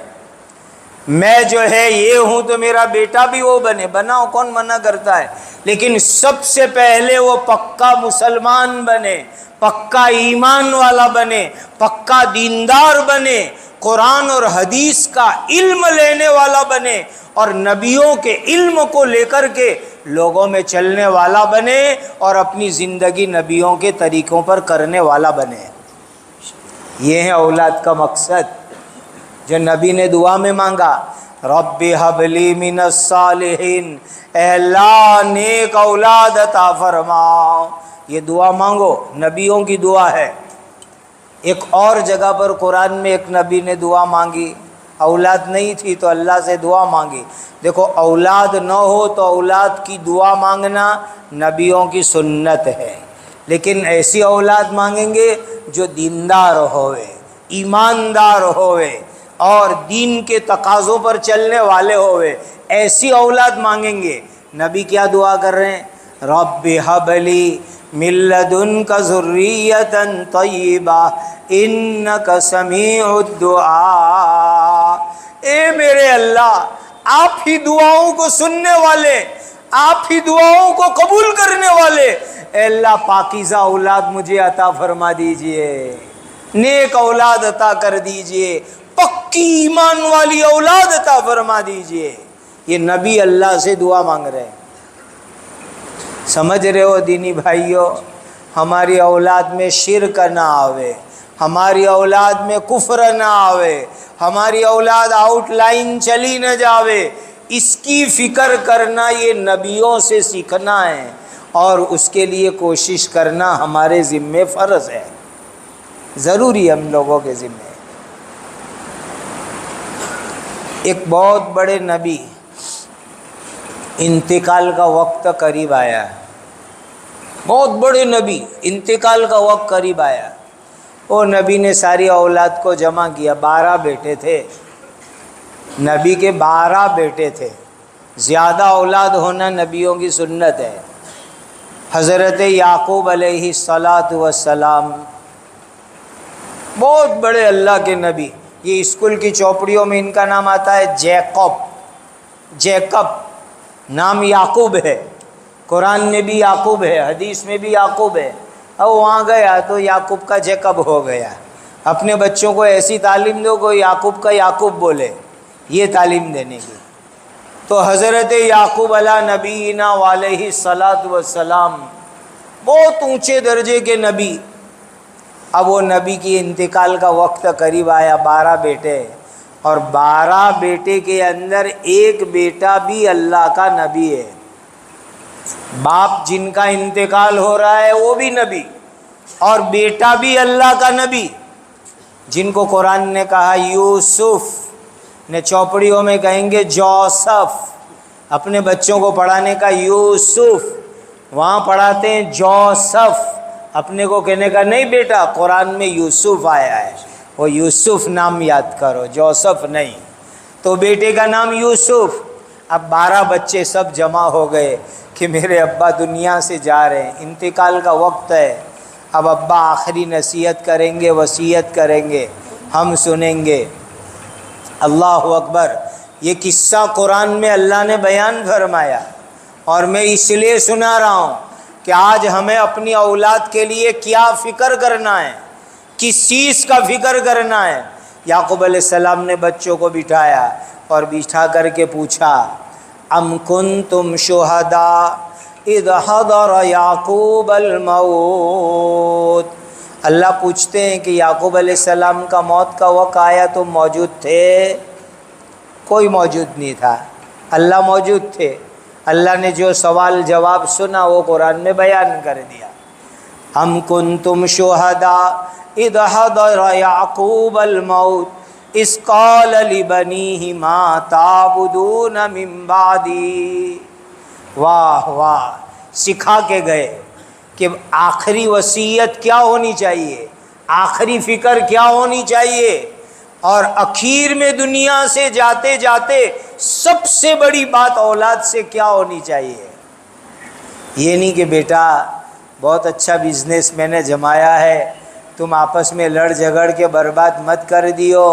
میں جو ہے یہ ہوں تو میرا بیٹا بھی وہ بنے. بناؤ، کون منع کرتا ہے، لیکن سب سے پہلے وہ پکا مسلمان بنے، پکا ایمان والا بنے، پکا دیندار بنے، قرآن اور حدیث کا علم لینے والا بنے اور نبیوں کے علم کو لے کر کے لوگوں میں چلنے والا بنے اور اپنی زندگی نبیوں کے طریقوں پر کرنے والا بنے. یہ ہے اولاد کا مقصد جو نبی نے دعا میں مانگا. رب حب لی من الصالحین. اے اللہ نیک اولاد عطا فرما. یہ دعا مانگو، نبیوں کی دعا ہے. ایک اور جگہ پر قرآن میں ایک نبی نے دعا مانگی، اولاد نہیں تھی تو اللہ سے دعا مانگی. دیکھو اولاد نہ ہو تو اولاد کی دعا مانگنا نبیوں کی سنت ہے، لیکن ایسی اولاد مانگیں گے جو دیندار ہوئے، ایماندار ہوئے اور دین کے تقاضوں پر چلنے والے ہوئے، ایسی اولاد مانگیں گے. نبی کیا دعا کر رہے ہیں؟ رب حب لی من لدنک ذریۃ طیبہ انک سمیع الدعاء. اے میرے اللہ آپ ہی دعاؤں کو سننے والے، آپ ہی دعاؤں کو قبول کرنے والے. اے اللہ پاکیزہ اولاد مجھے عطا فرما دیجئے، نیک اولاد عطا کر دیجئے، پکی ایمان والی اولاد عطا فرما دیجئے۔ یہ نبی اللہ سے دعا مانگ رہے ہیں۔ سمجھ رہے ہو دینی بھائیوں، ہماری اولاد میں شرک نہ آوے، ہماری اولاد میں کفر نہ آوے، ہماری اولاد آؤٹ لائن چلی نہ جاوے، اس کی فکر کرنا یہ نبیوں سے سیکھنا ہے، اور اس کے لیے کوشش کرنا ہمارے ذمے فرض ہے، ضروری ہم لوگوں کے ذمے۔ ایک بہت بڑے نبی انتقال کا وقت قریب آیا، بہت بڑے نبی انتقال کا وقت قریب آیا۔ وہ نبی نے ساری اولاد کو جمع کیا، 12 بیٹے تھے، نبی کے 12 بیٹے تھے، زیادہ اولاد ہونا نبیوں کی سنت ہے۔ حضرت یعقوب علیہ السلام بہت بڑے اللہ کے نبی، یہ اسکول کی چوپڑیوں میں ان کا نام آتا ہے جیکب، نام یعقوب ہے، قرآن میں بھی یعقوب ہے، حدیث میں بھی یعقوب ہے۔ اب وہاں گیا تو یعقوب کا جیکب ہو گیا۔ اپنے بچوں کو ایسی تعلیم دو کہ یعقوب کا یعقوب بولے، یہ تعلیم دینے کی۔ تو حضرت یعقوب علیہ نبینا علیہ السلام بہت اونچے درجے کے نبی۔ اب وہ نبی کی انتقال کا وقت قریب آیا، 12 بیٹے، اور 12 بیٹے کے اندر ایک بیٹا بھی اللہ کا نبی ہے۔ باپ جن کا انتقال ہو رہا ہے وہ بھی نبی، اور بیٹا بھی اللہ کا نبی، جن کو قرآن نے کہا یوسف، نے چوپڑیوں میں کہیں گے جوسف، اپنے بچوں کو پڑھانے کا یوسف، وہاں پڑھاتے ہیں جوسف، اپنے کو کہنے کا نہیں بیٹا، قرآن میں یوسف آیا ہے، وہ یوسف نام یاد کرو، جوسف نہیں۔ تو بیٹے کا نام یوسف۔ اب 12 بچے سب جمع ہو گئے کہ میرے ابا دنیا سے جا رہے ہیں، انتقال کا وقت ہے، اب ابا آخری نصیحت کریں گے، وصیت کریں گے، ہم سنیں گے۔ اللہ اکبر، یہ قصہ قرآن میں اللہ نے بیان فرمایا، اور میں اس لیے سنا رہا ہوں کہ آج ہمیں اپنی اولاد کے لیے کیا فکر کرنا ہے، کس چیز کا فکر کرنا ہے۔ یعقوب علیہ السلام نے بچوں کو بٹھایا اور بٹھا کر کے پوچھا، ام کنتم شہداء اذ حضر یعقوب الموت۔ اللہ پوچھتے ہیں کہ یعقوب علیہ السلام کا موت کا وقت آیا تو موجود تھے؟ کوئی موجود نہیں تھا، اللہ موجود تھے۔ اللہ نے جو سوال جواب سنا وہ قرآن میں بیان کر دیا۔ ام کنتم شہداء اذ حضر یعقوب الموت اذ قال لبنیہ ما تعبدون من بعدی۔ واہ واہ، سکھا کے گئے کہ آخری وصیت کیا ہونی چاہیے، آخری فکر کیا ہونی چاہیے، اور اخیر میں دنیا سے جاتے جاتے سب سے بڑی بات اولاد سے کیا ہونی چاہیے۔ یہ نہیں کہ بیٹا بہت اچھا بزنس میں نے جمایا ہے، تم آپس میں لڑ جھگڑ کے برباد مت کر دیو،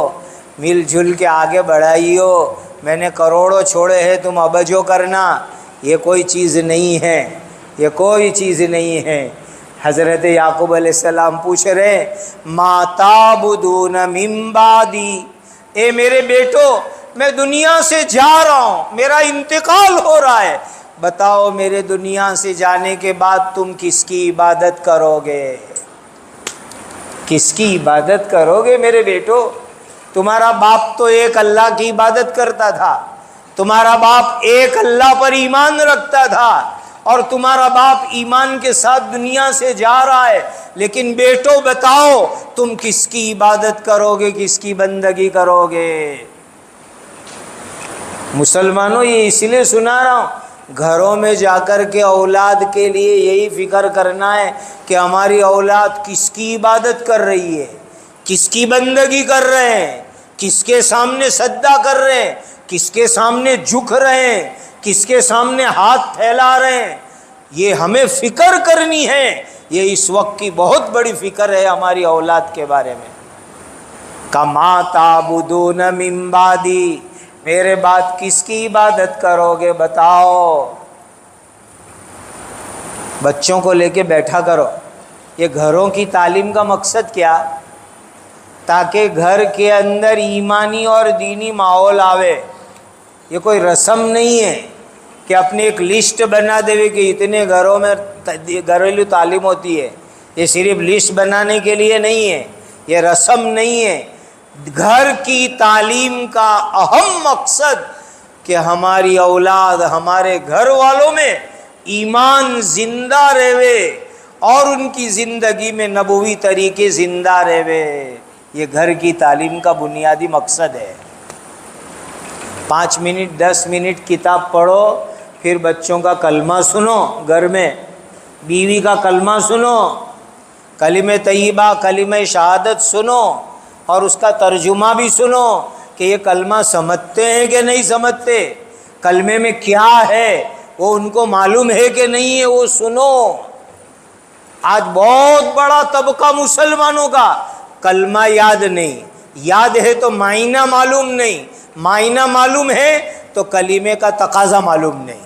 مل جل کے آگے بڑھائیو، میں نے کروڑوں چھوڑے ہیں تم ابجو کرنا۔ یہ کوئی چیز نہیں ہے، یہ کوئی چیز نہیں ہے۔ حضرت یعقوب علیہ السلام پوچھ رہے ما تعبدون من بعدی، اے میرے بیٹو میں دنیا سے جا رہا ہوں، میرا انتقال ہو رہا ہے، بتاؤ میرے دنیا سے جانے کے بعد تم کس کی عبادت کرو گے؟ کس کی عبادت کرو گے میرے بیٹو؟ تمہارا باپ تو ایک اللہ کی عبادت کرتا تھا، تمہارا باپ ایک اللہ پر ایمان رکھتا تھا، اور تمہارا باپ ایمان کے ساتھ دنیا سے جا رہا ہے، لیکن بیٹو بتاؤ تم کس کی عبادت کرو گے، کس کی بندگی کرو گے؟ مسلمانوں یہ اس لیے سنا رہا ہوں، گھروں میں جا کر کے اولاد کے لیے یہی فکر کرنا ہے کہ ہماری اولاد کس کی عبادت کر رہی ہے، کس کی بندگی کر رہے ہیں، کس کے سامنے سجدہ کر رہے ہیں، کس کے سامنے جھک رہے ہیں، کس کے سامنے ہاتھ پھیلا رہے ہیں۔ یہ ہمیں فکر کرنی ہے، یہ اس وقت کی بہت بڑی فکر ہے ہماری اولاد کے بارے میں۔ کما تعبدون من بعدی، میرے بعد کس کی عبادت کرو گے بتاؤ؟ بچوں کو لے کے بیٹھا کرو۔ یہ گھروں کی تعلیم کا مقصد کیا؟ تاکہ گھر کے اندر ایمانی اور دینی ماحول آوے۔ یہ کوئی رسم نہیں ہے کہ اپنی ایک لسٹ بنا دے کہ اتنے گھروں میں گھریلو تعلیم ہوتی ہے۔ یہ صرف لسٹ بنانے کے لیے نہیں ہے، یہ رسم نہیں ہے۔ گھر کی تعلیم کا اہم مقصد کہ ہماری اولاد، ہمارے گھر والوں میں ایمان زندہ رہے اور ان کی زندگی میں نبوی طریقے زندہ رہے۔ یہ گھر کی تعلیم کا بنیادی مقصد ہے۔ 5 منٹ 10 منٹ کتاب پڑھو، پھر بچوں کا کلمہ سنو، گھر میں بیوی کا کلمہ سنو، کلمہ طیبہ کلمہ شہادت سنو، اور اس کا ترجمہ بھی سنو کہ یہ کلمہ سمجھتے ہیں کہ نہیں سمجھتے، کلمے میں کیا ہے وہ ان کو معلوم ہے کہ نہیں ہے، وہ سنو۔ آج بہت بڑا طبقہ مسلمانوں کا کلمہ یاد نہیں، یاد ہے تو معنی معلوم نہیں، معنی معلوم ہے تو کلمے کا تقاضا معلوم نہیں۔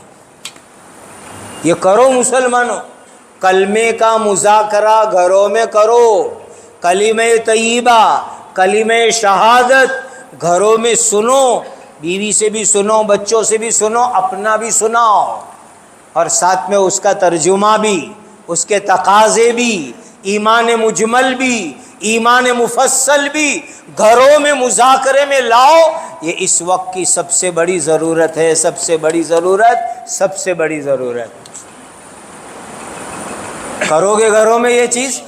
یہ کرو مسلمانوں، کلمے کا مذاکرہ گھروں میں کرو، کلمہ طیبہ کلمہ شہادت گھروں میں سنو، بیوی سے بھی سنو، بچوں سے بھی سنو، اپنا بھی سناؤ، اور ساتھ میں اس کا ترجمہ بھی، اس کے تقاضے بھی، ایمان مجمل بھی، ایمان مفصل بھی گھروں میں مذاکرے میں لاؤ۔ یہ اس وقت کی سب سے بڑی ضرورت ہے، سب سے بڑی ضرورت، سب سے بڑی ضرورت۔ کرو گے گھروں میں یہ چیز؟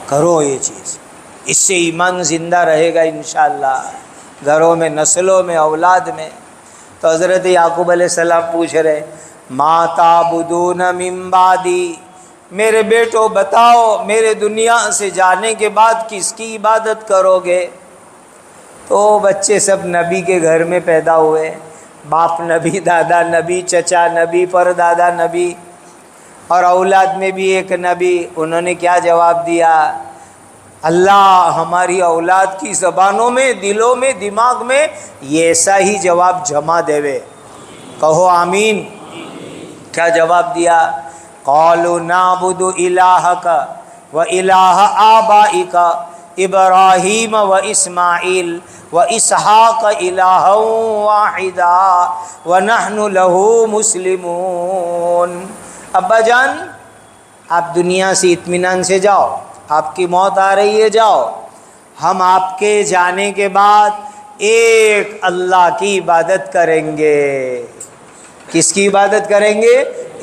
کرو یہ چیز، اس سے ایمان زندہ رہے گا انشاءاللہ گھروں میں، نسلوں میں، اولاد میں۔ تو حضرت یعقوب علیہ السلام پوچھ رہے ما تعبدون من بعدی، میرے بیٹو بتاؤ میرے دنیا سے جانے کے بعد کس کی عبادت کرو گے؟ تو بچے سب نبی کے گھر میں پیدا ہوئے، باپ نبی، دادا نبی، چچا نبی، پر دادا نبی، اور اولاد میں بھی ایک نبی۔ انہوں نے کیا جواب دیا؟ اللہ ہماری اولاد کی زبانوں میں، دلوں میں، دماغ میں یہ ایسا ہی جواب جمع دے، کہو آمین۔ کیا جواب دیا؟ قالوا نعبد الہک و الہ آبائک ابراہیم و اسماعیل و اسحاق الہا واحدا ونحن لہ مسلمون۔ ابا جان آپ دنیا سے اطمینان سے جاؤ، آپ کی موت آ رہی ہے، جاؤ، ہم آپ کے جانے کے بعد ایک اللہ کی عبادت کریں گے۔ کس کی عبادت کریں گے؟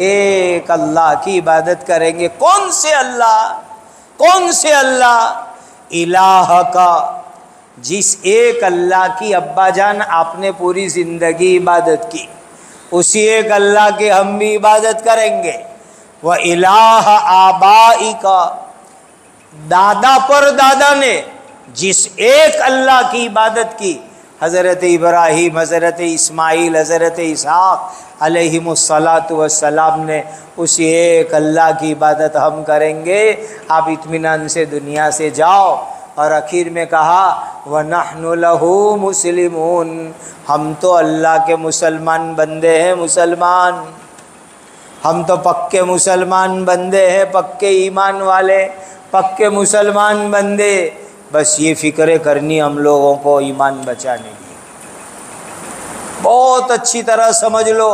ایک اللہ کی عبادت کریں گے۔ کون سے اللہ؟ کون سے اللہ؟ الہ کا، جس ایک اللہ کی ابا جان آپ نے پوری زندگی عبادت کی، اسی ایک اللہ کی ہم بھی عبادت کریں گے۔ وہ الہ آبائی کا، دادا پر دادا نے جس ایک اللہ کی عبادت کی، حضرت ابراہیم، حضرت اسماعیل، حضرت اسحاق علیہم الصلاۃ والسلام نے، اسی ایک اللہ کی عبادت ہم کریں گے۔ آپ اطمینان سے دنیا سے جاؤ۔ اور آخر میں کہا وَنَحْنُ لَهُ مُسْلِمُونَ، ہم تو اللہ کے مسلمان بندے ہیں، مسلمان، ہم تو پکے مسلمان بندے ہیں، پکے ایمان والے، پکے مسلمان بندے۔ بس یہ فکر کرنی ہم لوگوں کو ایمان بچانے کی۔ بہت اچھی طرح سمجھ لو،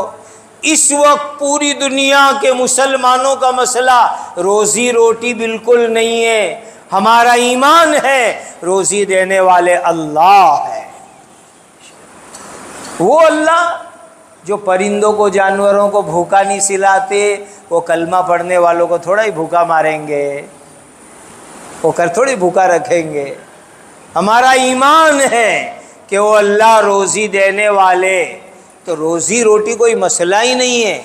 اس وقت پوری دنیا کے مسلمانوں کا مسئلہ روزی روٹی بالکل نہیں ہے، ہمارا ایمان ہے روزی دینے والے اللہ ہے۔ وہ اللہ جو پرندوں کو، جانوروں کو بھوکا نہیں سلاتے، وہ کلمہ پڑھنے والوں کو تھوڑا ہی بھوکا ماریں گے، وہ تھوڑی بھوکا رکھیں گے۔ ہمارا ایمان ہے کہ وہ اللہ روزی دینے والے، تو روزی روٹی کوئی مسئلہ ہی نہیں ہے۔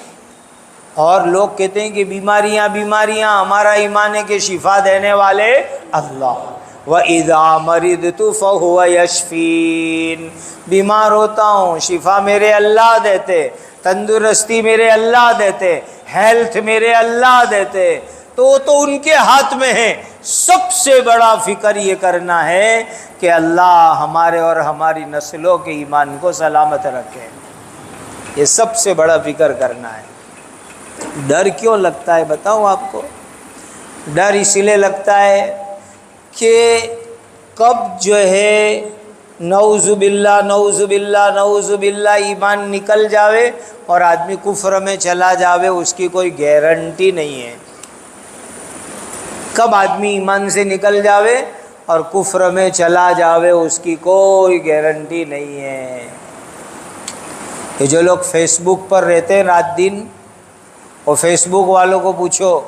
اور لوگ کہتے ہیں کہ بیماریاں، ہمارا ایمان ہے کہ شفا دینے والے اللہ۔ وَإِذَا مَرِضْتُ فَهُوَ يَشْفِينِ، بیمار ہوتا ہوں شفا میرے اللہ دیتے، تندرستی میرے اللہ دیتے، ہیلتھ میرے اللہ دیتے، تو ان کے ہاتھ میں ہے۔ سب سے بڑا فکر یہ کرنا ہے کہ اللہ ہمارے اور ہماری نسلوں کے ایمان کو سلامت رکھے، یہ سب سے بڑا فکر کرنا ہے۔ ڈر کیوں لگتا ہے بتاؤں آپ کو؟ ڈر اس لیے لگتا ہے کہ کب جو ہے نعوذ باللہ ایمان نکل جاوے اور آدمی کفر میں چلا جاوے، اس کی کوئی گارنٹی نہیں ہے۔ کب آدمی ایمان سے نکل جاوے اور کفر میں چلا جاوے، اس کی کوئی گارنٹی نہیں ہے۔ یہ جو لوگ فیس بک پر رہتے ہیں رات دن، وہ فیس بک والوں کو پوچھو،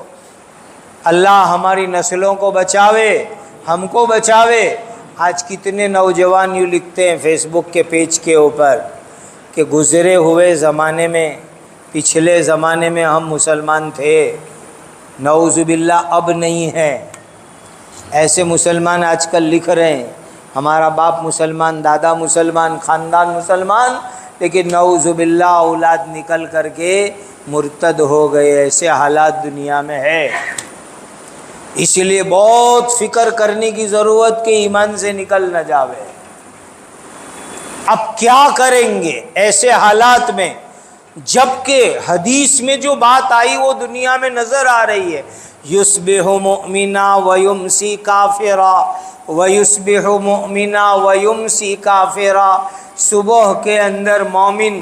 اللہ ہماری نسلوں کو بچاوے، ہم کو بچاوے۔ آج کتنے نوجوان یوں لکھتے ہیں فیس بک کے پیج کے اوپر کہ گزرے ہوئے زمانے میں، پچھلے زمانے میں ہم مسلمان تھے، نعوذ باللہ اب نہیں ہے۔ ایسے مسلمان آج کل لکھ رہے ہیں، ہمارا باپ مسلمان، دادا مسلمان، خاندان مسلمان، لیکن نعوذ باللہ اولاد نکل کر کے مرتد ہو گئے۔ ایسے حالات دنیا میں ہے۔ اس لیے بہت فکر کرنے کی ضرورت کہ ایمان سے نکل نہ جاوے۔ اب کیا کریں گے ایسے حالات میں، جبکہ حدیث میں جو بات آئی وہ دنیا میں نظر آ رہی ہے، یصبح مؤمنا ویمسی کافرا ویصبح مؤمنا ویمسی کافرا، صبح کے اندر مومن،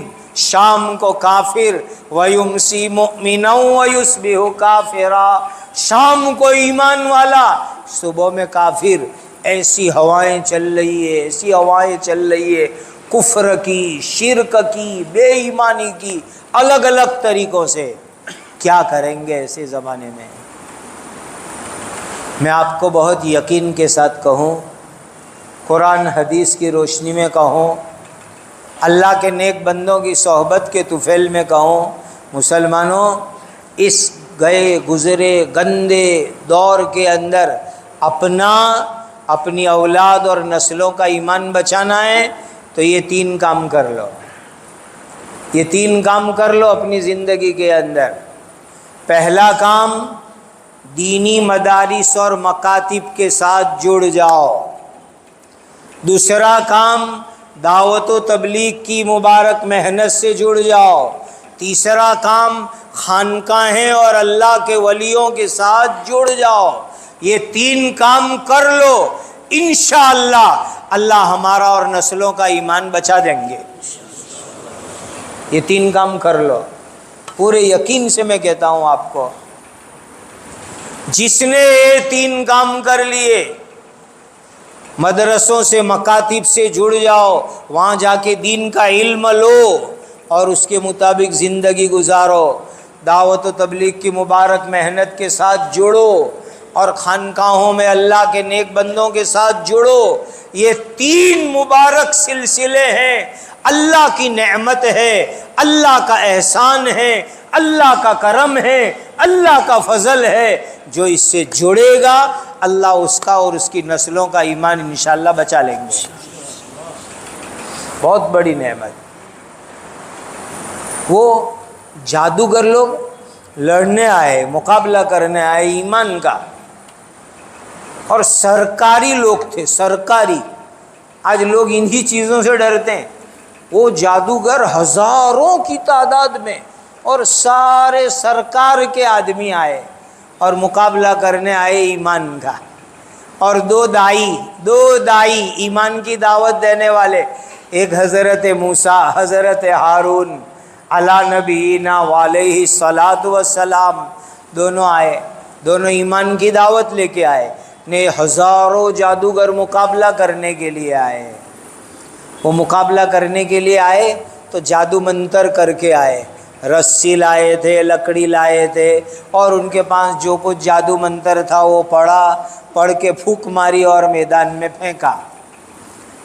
شام کو کافر، ویمسی مؤمنا ویصبح کافرا، شام کو ایمان والا، صبح میں کافر۔ ایسی ہوائیں چل رہی ہے، ایسی ہوائیں چل رہی ہے، کفر کی، شرک کی، بے ایمانی کی، الگ الگ طریقوں سے۔ کیا کریں گے ایسے زمانے میں؟ میں آپ کو بہت یقین کے ساتھ کہوں، قرآن حدیث کی روشنی میں کہوں، اللہ کے نیک بندوں کی صحبت کے طفیل میں کہوں، مسلمانوں، اس گئے گزرے گندے دور کے اندر اپنی اولاد اور نسلوں کا ایمان بچانا ہے تو یہ تین کام کر لو، یہ تین کام کر لو اپنی زندگی کے اندر۔ پہلا کام، دینی مدارس اور مکاتب کے ساتھ جڑ جاؤ۔ دوسرا کام، دعوت و تبلیغ کی مبارک محنت سے جڑ جاؤ۔ تیسرا کام، خانقاہیں اور اللہ کے ولیوں کے ساتھ جڑ جاؤ۔ یہ تین کام کر لو، انشاءاللہ اللہ ہمارا اور نسلوں کا ایمان بچا دیں گے۔ یہ تین کام کر لو، پورے یقین سے میں کہتا ہوں آپ کو، جس نے یہ تین کام کر لیے، مدرسوں سے مکاتب سے جڑ جاؤ، وہاں جا کے دین کا علم لو اور اس کے مطابق زندگی گزارو، دعوت و تبلیغ کی مبارک محنت کے ساتھ جڑو اور خانقاہوں میں اللہ کے نیک بندوں کے ساتھ جڑو۔ یہ تین مبارک سلسلے ہیں، اللہ کی نعمت ہے، اللہ کا احسان ہے، اللہ کا کرم ہے، اللہ کا فضل ہے۔ جو اس سے جڑے گا اللہ اس کا اور اس کی نسلوں کا ایمان انشاءاللہ بچا لیں گے۔ بہت بڑی نعمت۔ وہ جادوگر لوگ لڑنے آئے، مقابلہ کرنے آئے ایمان کا، اور سرکاری لوگ تھے، سرکاری۔ آج لوگ انہی چیزوں سے ڈرتے ہیں۔ وہ جادوگر ہزاروں کی تعداد میں اور سارے سرکار کے آدمی آئے اور مقابلہ کرنے آئے ایمان کا۔ اور دو دائی ایمان کی دعوت دینے والے، ایک حضرت موسیٰ، حضرت ہارون علی نبینا وعلیہ الصلاۃ والسلام، دونوں آئے، دونوں ایمان کی دعوت لے کے آئے۔ نے ہزاروں جادوگر مقابلہ کرنے کے لیے آئے۔ وہ مقابلہ کرنے کے لیے آئے تو جادو منتر کر کے آئے، رسی لائے تھے، لکڑی لائے تھے، اور ان کے پاس جو کچھ جادو منتر تھا وہ پڑھ کے پھونک ماری اور میدان میں پھینکا۔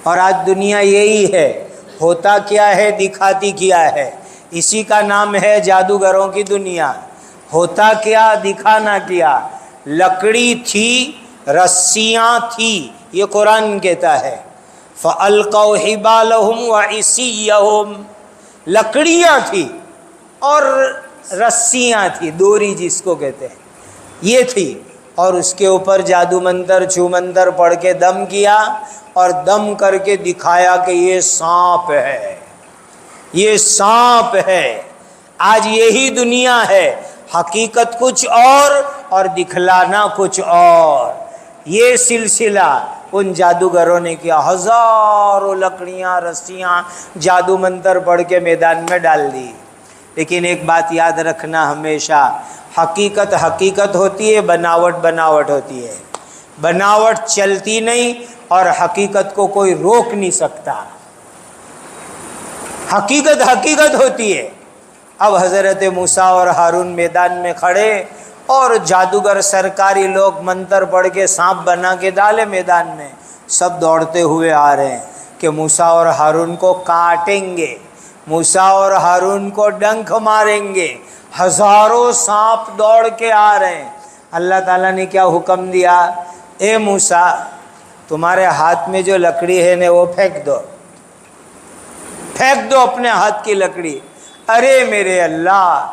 اور آج دنیا یہی ہے، ہوتا کیا ہے دکھاتی کیا ہے، اسی کا نام ہے جادوگروں کی دنیا۔ ہوتا کیا، دکھانا کیا۔ لکڑی تھی، رسیاں تھی، یہ قرآن کہتا ہے فَأَلْقَوْا حِبَالَهُمْ وَعِصِيَّهُمْ، لکڑیاں تھی اور رسیاں تھی، دوری جس کو کہتے ہیں، یہ تھی، اور اس کے اوپر جادو منتر چھو منتر پڑھ کے دم کیا اور دم کر کے دکھایا کہ یہ سانپ ہے، یہ سانپ ہے۔ آج یہی دنیا ہے، حقیقت کچھ اور دکھلانا کچھ اور۔ یہ سلسلہ ان جادوگروں نے کیا، ہزاروں لکڑیاں رسیاں جادو منتر پڑھ کے میدان میں ڈال دی۔ لیکن ایک بات یاد رکھنا ہمیشہ، حقیقت حقیقت ہوتی ہے، بناوٹ بناوٹ ہوتی ہے، بناوٹ چلتی نہیں اور حقیقت کو کوئی روک نہیں سکتا، حقیقت حقیقت ہوتی ہے۔ اب حضرت موسیٰ اور ہارون میدان میں کھڑے اور جادوگر سرکاری لوگ منتر پڑھ کے سانپ بنا کے ڈالے میدان میں، سب دوڑتے ہوئے آ رہے ہیں کہ موسیٰ اور ہارون کو کاٹیں گے، موسیٰ اور ہارون کو ڈنک ماریں گے، ہزاروں سانپ دوڑ کے آ رہے ہیں۔ اللہ تعالیٰ نے کیا حکم دیا، اے موسیٰ تمہارے ہاتھ میں جو لکڑی ہے نا وہ پھینک دو، پھینک دو اپنے ہاتھ کی لکڑی۔ ارے میرے اللہ،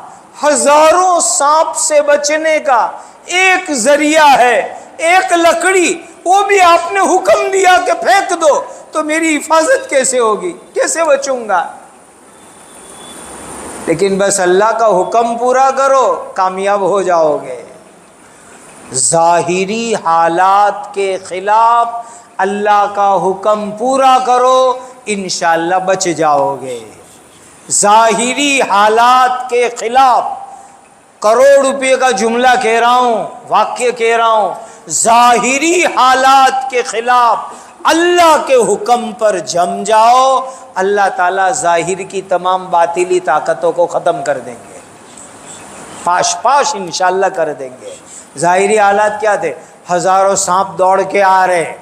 ہزاروں سانپ سے بچنے کا ایک ذریعہ ہے، ایک لکڑی، وہ بھی آپ نے حکم دیا کہ پھینک دو، تو میری حفاظت کیسے ہوگی، کیسے بچوں گا؟ لیکن بس اللہ کا حکم پورا کرو، کامیاب ہو جاؤ گے۔ ظاہری حالات کے خلاف اللہ کا حکم پورا کرو، انشاءاللہ بچ جاؤ گے۔ ظاہری حالات کے خلاف، کروڑ روپے کا جملہ کہہ رہا ہوں، واقعہ کہہ رہا ہوں، ظاہری حالات کے خلاف اللہ کے حکم پر جم جاؤ، اللہ تعالیٰ ظاہر کی تمام باطلی طاقتوں کو ختم کر دیں گے، پاش پاش انشاءاللہ کر دیں گے۔ ظاہری حالات کیا تھے؟ ہزاروں سانپ دوڑ کے آ رہے،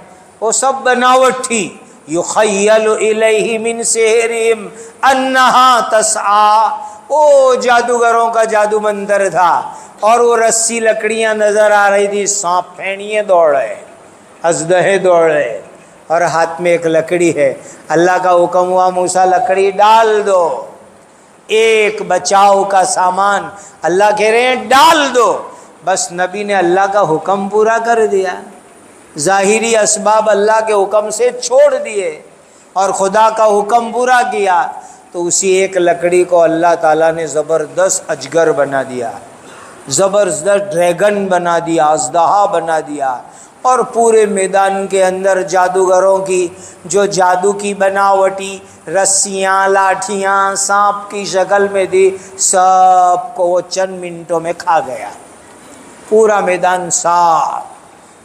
وہ سب بناوٹ تھی۔ یخیل الیہ من سحرہم انہا تسعی، وہ جادوگروں کا جادو منتر تھا، اور وہ رسی لکڑیاں نظر آ رہی تھی، سانپ پھینڑیے دوڑ رہے، اژدہے دوڑ رہے، اور ہاتھ میں ایک لکڑی ہے۔ اللہ کا حکم ہوا موسیٰ لکڑی ڈال دو، ایک بچاؤ کا سامان، اللہ کہہ رہے ہیں ڈال دو۔ بس نبی نے اللہ کا حکم پورا کر دیا، ظاہری اسباب اللہ کے حکم سے چھوڑ دیے اور خدا کا حکم پورا کیا، تو اسی ایک لکڑی کو اللہ تعالیٰ نے زبردست اجگر بنا دیا، زبردست ڈریگن بنا دیا، اژدہا بنا دیا، اور پورے میدان کے اندر جادوگروں کی جو جادو کی بناوٹی رسیاں لاٹھیاں سانپ کی شکل میں تھی، سب کو وہ چند منٹوں میں کھا گیا۔ پورا میدان صاف،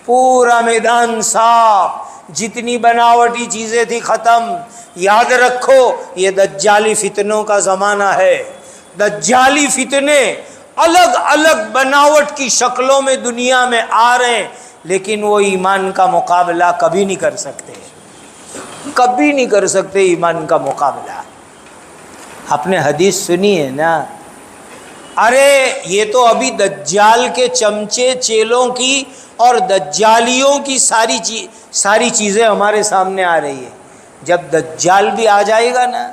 پورا میدان صاف، جتنی بناوٹی چیزیں تھی ختم۔ یاد رکھو یہ دجالی فتنوں کا زمانہ ہے، دجالی فتنے الگ الگ بناوٹ کی شکلوں میں دنیا میں آ رہے ہیں، لیکن وہ ایمان کا مقابلہ کبھی نہیں کر سکتے، کبھی نہیں کر سکتے ایمان کا مقابلہ۔ آپ نے حدیث سنی ہے نا، ارے یہ تو ابھی دجال کے چمچے چیلوں کی اور دجالیوں کی ساری چیزیں ہمارے سامنے آ رہی ہے۔ جب دجال بھی آ جائے گا نا،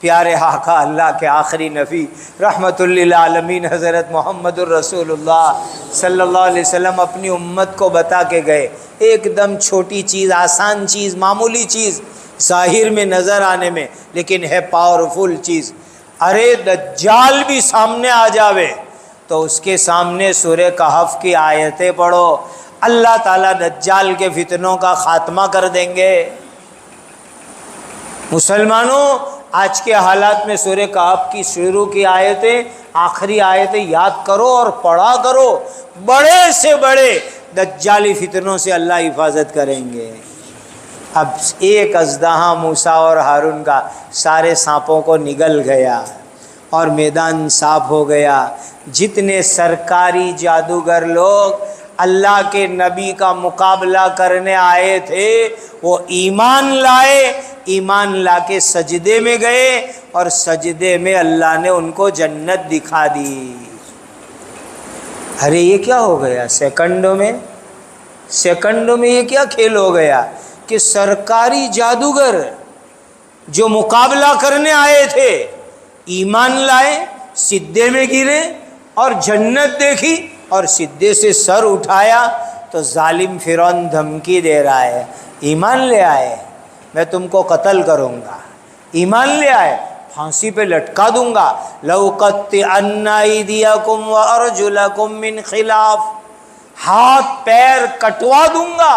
پیارے آقا اللہ کے آخری نبی رحمت للعالمین حضرت محمد الرسول اللہ صلی اللہ علیہ وسلم اپنی امت کو بتا کے گئے، ایک دم چھوٹی چیز، آسان چیز، معمولی چیز ظاہر میں نظر آنے میں، لیکن ہے پاورفل چیز۔ ارے دجال بھی سامنے آ جاوے تو اس کے سامنے سورہ کہف کی آیتیں پڑھو، اللہ تعالیٰ دجال کے فتنوں کا خاتمہ کر دیں گے۔ مسلمانوں آج کے حالات میں سورہ کہف کی شروع کی آیتیں، آخری آیتیں یاد کرو اور پڑھا کرو، بڑے سے بڑے دجالی فتنوں سے اللہ حفاظت کریں گے۔ اب ایک اژدہا موسیٰ اور ہارون کا سارے سانپوں کو نگل گیا اور میدان صاف ہو گیا۔ جتنے سرکاری جادوگر لوگ اللہ کے نبی کا مقابلہ کرنے آئے تھے وہ ایمان لائے، ایمان لا کے سجدے میں گئے اور سجدے میں اللہ نے ان کو جنت دکھا دی۔ ارے یہ کیا ہو گیا؟ سیکنڈوں میں یہ کیا کھیل ہو گیا کہ سرکاری جادوگر جو مقابلہ کرنے آئے تھے ایمان لائے، سجدے میں گرے اور جنت دیکھی، اور سجدے سے سر اٹھایا تو ظالم فرعون دھمکی دے رہا ہے، ایمان لے آئے میں تم کو قتل کروں گا، ایمان لے آئے پھانسی پہ لٹکا دوں گا، لَأُقَطِّعَنَّ أَيْدِيَكُمْ وَأَرْجُلَكُمْ مِنْ خِلَافٍ، ہاتھ پیر کٹوا دوں گا،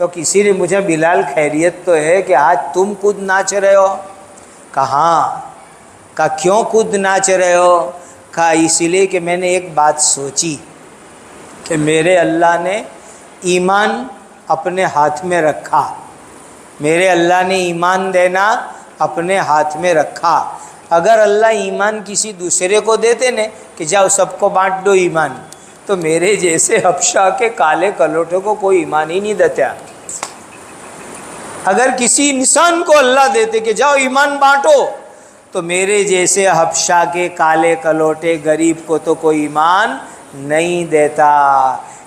تو کسی نے مجھے بلال خیریت تو ہے کہ آج تم خود ناچ رہے ہو؟ کہاں؟ کہا کیوں خود ناچ رہے ہو؟ کہا اس لیے کہ میں نے ایک بات سوچی کہ میرے اللہ نے ایمان اپنے ہاتھ میں رکھا، میرے اللہ نے ایمان دینا اپنے ہاتھ میں رکھا۔ اگر اللہ ایمان کسی دوسرے کو دیتے نا کہ جاؤ سب کو بانٹ دو ایمان، تو میرے جیسے حبشہ کے کالے کلوٹوں کو کوئی ایمان ہی نہیں دیتا۔ اگر کسی انسان کو اللہ دیتے کہ جاؤ ایمان بانٹو، تو میرے جیسے حبشہ کے کالے کلوٹے غریب کو تو کوئی ایمان نہیں دیتا۔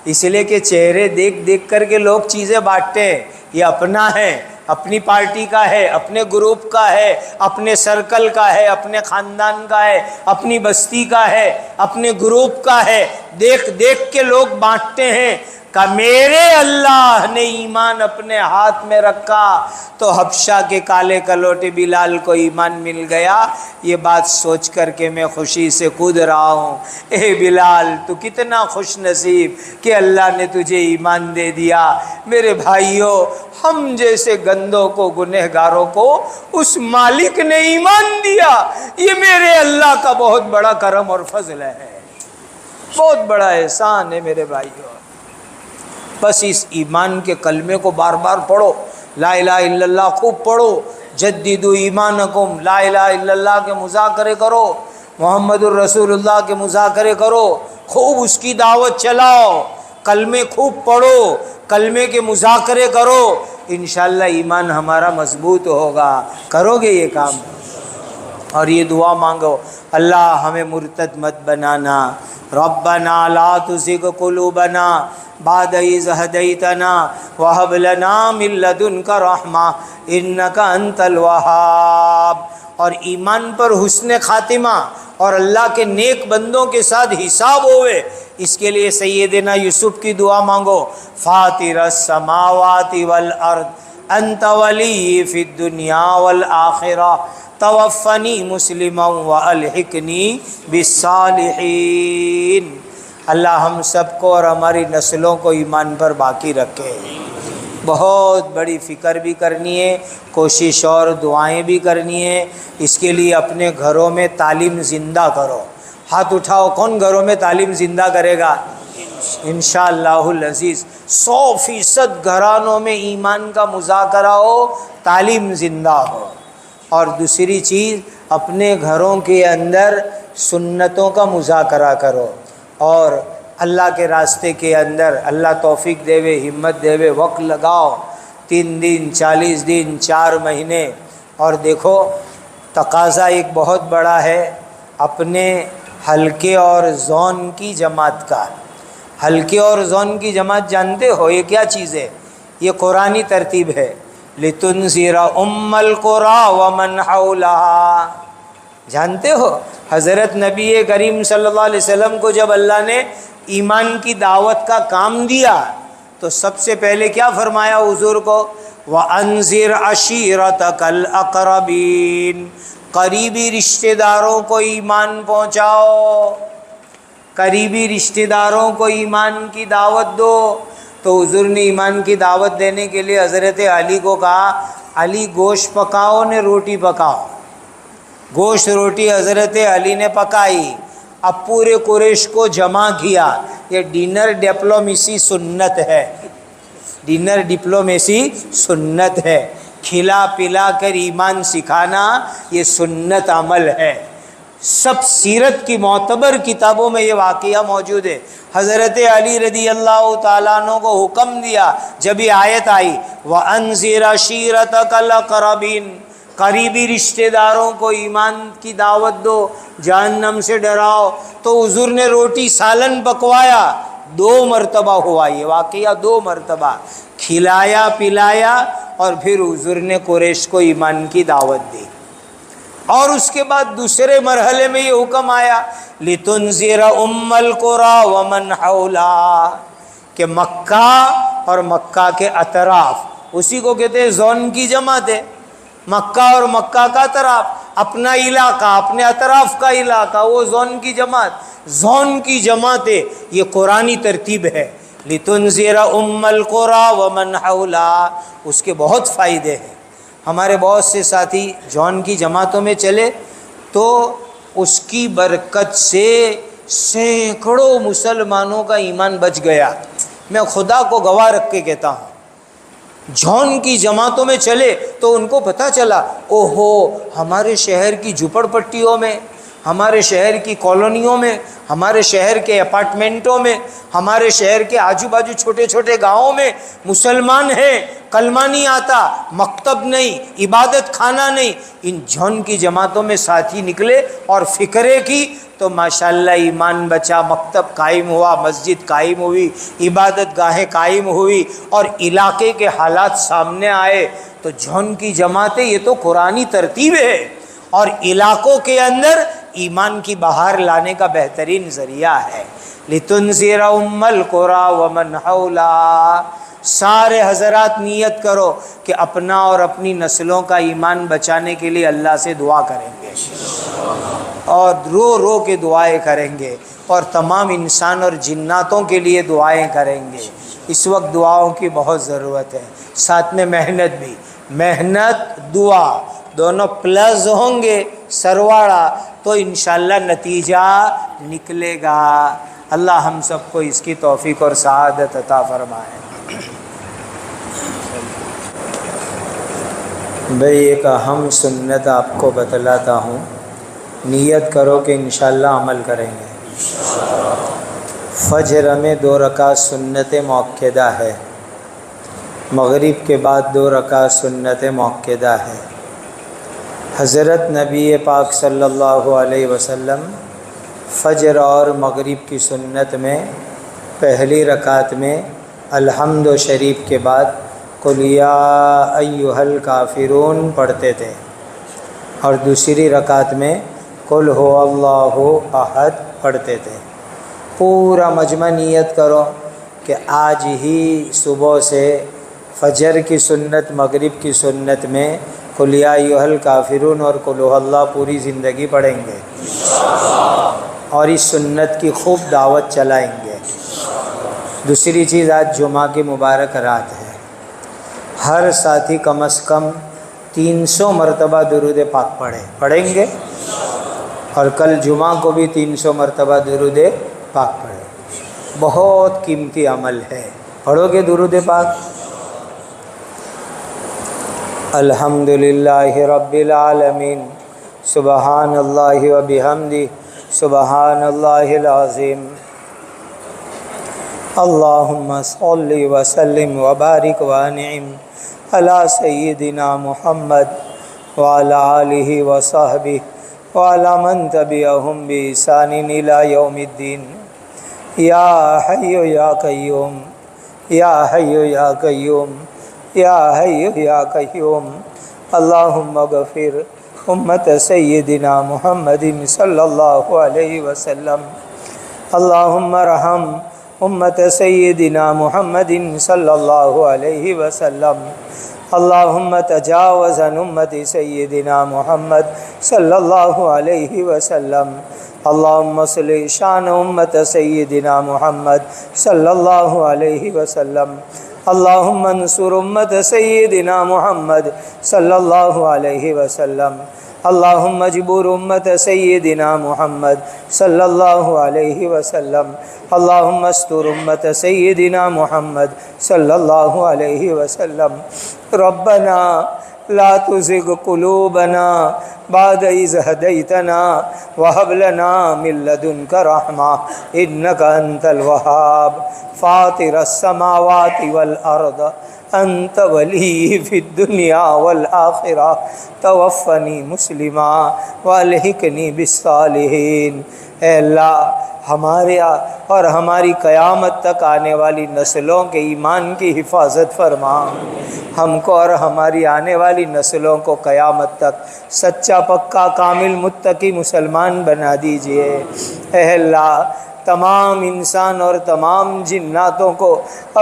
اس لیے کہ چہرے دیکھ دیکھ کر کے لوگ چیزیں بانٹتے ہیں، یہ اپنا ہے، اپنی پارٹی کا ہے، اپنے گروپ کا ہے، اپنے سرکل کا ہے، اپنے خاندان کا ہے، اپنی بستی کا ہے، اپنے گروپ کا ہے، دیکھ دیکھ کے لوگ بانٹتے ہیں۔ کہ میرے اللہ نے ایمان اپنے ہاتھ میں رکھا تو حبشہ کے کالے کلوٹے بلال کو ایمان مل گیا۔ یہ بات سوچ کر کے میں خوشی سے کود رہا ہوں۔ اے بلال تو کتنا خوش نصیب کہ اللہ نے تجھے ایمان دے دیا۔ میرے بھائیوں، ہم جیسے گندوں کو، گنہگاروں کو اس مالک نے ایمان دیا، یہ میرے اللہ کا بہت بڑا کرم اور فضل ہے، بہت بڑا احسان ہے میرے بھائیوں۔ بس اس ایمان کے کلمے کو بار بار پڑھو، لا الہ الا اللہ خوب پڑھو، جددوا ایمانکم، لا الہ الا اللہ کے مذاکرے کرو، محمد الرسول اللہ کے مذاکرے کرو، خوب اس کی دعوت چلاؤ، کلمے خوب پڑھو، کلمے کے مذاکرے کرو، انشاءاللہ ایمان ہمارا مضبوط ہوگا۔ کرو گے یہ کام؟ اور یہ دعا مانگو، اللہ ہمیں مرتد مت بنانا، ربنا لا تزغ قلوبنا بعد اذ ہدیتنا وہب لنا من لدنک رحمہ انک انت الوہاب۔ اور ایمان پر حسن خاتمہ اور اللہ کے نیک بندوں کے ساتھ حساب ہوئے، اس کے لیے سیدنا یوسف کی دعا مانگو، فاطر السماوات والارض انت ولی فی الدنیا والآخرہ توفنی مسلما والحقنی بالصالحین۔ اللہ ہم سب کو اور ہماری نسلوں کو ایمان پر باقی رکھے۔ بہت بڑی فکر بھی کرنی ہے، کوشش اور دعائیں بھی کرنی ہے۔ اس کے لیے اپنے گھروں میں تعلیم زندہ کرو۔ ہاتھ اٹھاؤ، کون گھروں میں تعلیم زندہ کرے گا؟ انشاءاللہ العزیز 100% گھرانوں میں ایمان کا مذاکرہ ہو، تعلیم زندہ ہو۔ اور دوسری چیز، اپنے گھروں کے اندر سنتوں کا مذاکرہ کرو، اور اللہ کے راستے کے اندر اللہ توفیق دے، ہمت دے، وقت لگاؤ، 3 دن 40 دن 4 مہینے۔ اور دیکھو تقاضا ایک بہت بڑا ہے اپنے حلقے اور زون کی جماعت کا۔ حلقے اور زون کی جماعت جانتے ہو یہ کیا چیز ہے؟ یہ قرآنی ترتیب ہے، لِتُنذِرَ أُمَّ الْقُرَىٰ وَمَنْ حَوْلَهَا۔ جانتے ہو حضرت نبی کریم صلی اللہ علیہ وسلم کو جب اللہ نے ایمان کی دعوت کا کام دیا تو سب سے پہلے کیا فرمایا حضور کو؟ وَأَنذِرْ عَشِيرَتَكَ الْأَقْرَبِينَ، قریبی رشتہ داروں کو ایمان پہنچاؤ، قریبی رشتہ داروں کو ایمان کی دعوت دو۔ تو حضور نے ایمان کی دعوت دینے کے لیے حضرت علی کو کہا، علی گوشت پکاؤ نے روٹی پکاؤ۔ گوشت روٹی حضرت علی نے پکائی، اب پورے قریش کو جمع کیا۔ یہ ڈنر ڈپلومیسی سنت ہے، ڈنر ڈپلومیسی سنت ہے، کھلا پلا کر ایمان سکھانا یہ سنت عمل ہے۔ سب سیرت کی معتبر کتابوں میں یہ واقعہ موجود ہے۔ حضرت علی رضی اللہ تعالیٰ عنہ کو حکم دیا، جب یہ آیت آئی وَأَنذِرْ عَشِيرَتَكَ الْأَقْرَبِينَ، قریبی رشتہ داروں کو ایمان کی دعوت دو، جہنم سے ڈراؤ، تو حضور نے روٹی سالن پکوایا، 2 مرتبہ ہوا یہ واقعہ، 2 مرتبہ کھلایا پلایا، اور پھر حضور نے قریش کو ایمان کی دعوت دی۔ اور اس کے بعد دوسرے مرحلے میں یہ حکم آیا لِتُنذِرَ أُمَّ الْقُرَىٰ وَمَنْ حَوْلَهَا، کہ مکہ اور مکہ کے اطراف، اسی کو کہتے ہیں زون کی جماعت ہے، مکہ اور مکہ کا اطراف، اپنا علاقہ، اپنے اطراف کا علاقہ، وہ زون کی جماعت۔ زون کی جماعت ہے، یہ قرآنی ترتیب ہے، لتنذر ام القری ومن حولہا، اس کے بہت فائدے ہیں۔ ہمارے بہت سے ساتھی جون کی جماعتوں میں چلے تو اس کی برکت سے سینکڑوں مسلمانوں کا ایمان بچ گیا۔ میں خدا کو گواہ رکھ کے کہتا ہوں، جون کی جماعتوں میں چلے تو ان کو پتہ چلا، اوہو ہمارے شہر کی جھپڑ پٹیوں میں، ہمارے شہر کی کالونیوں میں، ہمارے شہر کے اپارٹمنٹوں میں، ہمارے شہر کے آجو باجو چھوٹے چھوٹے گاؤں میں مسلمان ہیں، کلمہ نہیں آتا، مکتب نہیں، عبادت خانہ نہیں۔ ان جون کی جماعتوں میں ساتھی نکلے اور فکرے کی تو ماشاءاللہ ایمان بچا، مکتب قائم ہوا، مسجد قائم ہوئی، عبادت گاہیں قائم ہوئی، اور علاقے کے حالات سامنے آئے۔ تو جون کی جماعتیں یہ تو قرآنی ترتیب ہے، اور علاقوں کے اندر ایمان کی بہار لانے کا بہترین ذریعہ ہے۔ لتنذر ام القری ومن حولہا، سارے حضرات نیت کرو کہ اپنا اور اپنی نسلوں کا ایمان بچانے کے لیے اللہ سے دعا کریں گے، اور رو رو کے دعائیں کریں گے، اور تمام انسان اور جناتوں کے لیے دعائیں کریں گے۔ اس وقت دعاؤں کی بہت ضرورت ہے، ساتھ میں محنت بھی، محنت دعا دونوں پلس ہوں گے سرواڑا تو انشاءاللہ نتیجہ نکلے گا۔ اللہ ہم سب کو اس کی توفیق اور سعادت عطا فرمائے۔ بھئی ایک اہم سنت آپ کو بتلاتا ہوں، نیت کرو کہ انشاءاللہ عمل کریں گے۔ فجر میں 2 رکعت سنت مؤکدہ ہے، مغرب کے بعد 2 رکعت سنت مؤکدہ ہے۔ حضرت نبی پاک صلی اللہ علیہ وسلم فجر اور مغرب کی سنت میں پہلی رکعت میں الحمد شریف کے بعد قل یا ایھا الکافرون پڑھتے تھے، اور دوسری رکعت میں قل ھو اللہ احد پڑھتے تھے۔ پورا مجمع نیت کرو کہ آج ہی صبح سے فجر کی سنت، مغرب کی سنت میں قل یا ایھا الکافرون اور قل ھو اللہ پوری زندگی پڑھیں گے، اور اس سنت کی خوب دعوت چلائیں گے۔ دوسری چیز، آج جمعہ کی مبارک رات ہے، ہر ساتھی کم از کم 300 مرتبہ درود پاک پڑھیں گے، اور کل جمعہ کو بھی 300 مرتبہ درود پاک پڑھیں۔ بہت قیمتی عمل ہے، پڑھو گے درود پاک؟ الحمدللہ رب العالمین، سبحان اللہ و بحمدہ، سبحان اللہ العظیم، اللہم صلی وسلم وبارک وانعم علی سیدنا محمد وعلی آلہ وصحبہ وعلی من تبعہم بإحسان الی یوم الدین۔ یا حی یا قیوم، یا حی یا قیوم، یا حی یا قیوم، اللہم اغفر امت سیدنا محمد صلی اللہ علیہ وسلم، اللہم ارحم امت سیدنا محمد صلی اللہ علیہ وسلم، اللہم تجاوز عن امت سیدنا محمد صلی اللہ علیہ وسلم، اللہم صلی شان امت سیدنا محمد صلی اللہ علیہ وسلم، اللہم انصر امت سیدنا محمد صلی اللہ علیہ وسلم، اللہم اجبر امت سیدنا محمد صلی اللہ علیہ وسلم، اللہم استر امت سیدنا محمد صلی اللہ علیہ وسلم۔ ربنا لا تزغ قلوبنا بعد اذ ہدیتنا وہب لنا من لدنک رحمہ انک انت الوہاب، فاطر السماوات والارض انت ولی فی الدنیا والآخرہ، توفنی مسلما والحقنی بالصالحین۔ اے اللہ، ہمارے اور ہماری قیامت تک آنے والی نسلوں کے ایمان کی حفاظت فرما، ہم کو اور ہماری آنے والی نسلوں کو قیامت تک سچا پکا کامل متقی مسلمان بنا دیجئے۔ اے اللہ، تمام انسان اور تمام جناتوں کو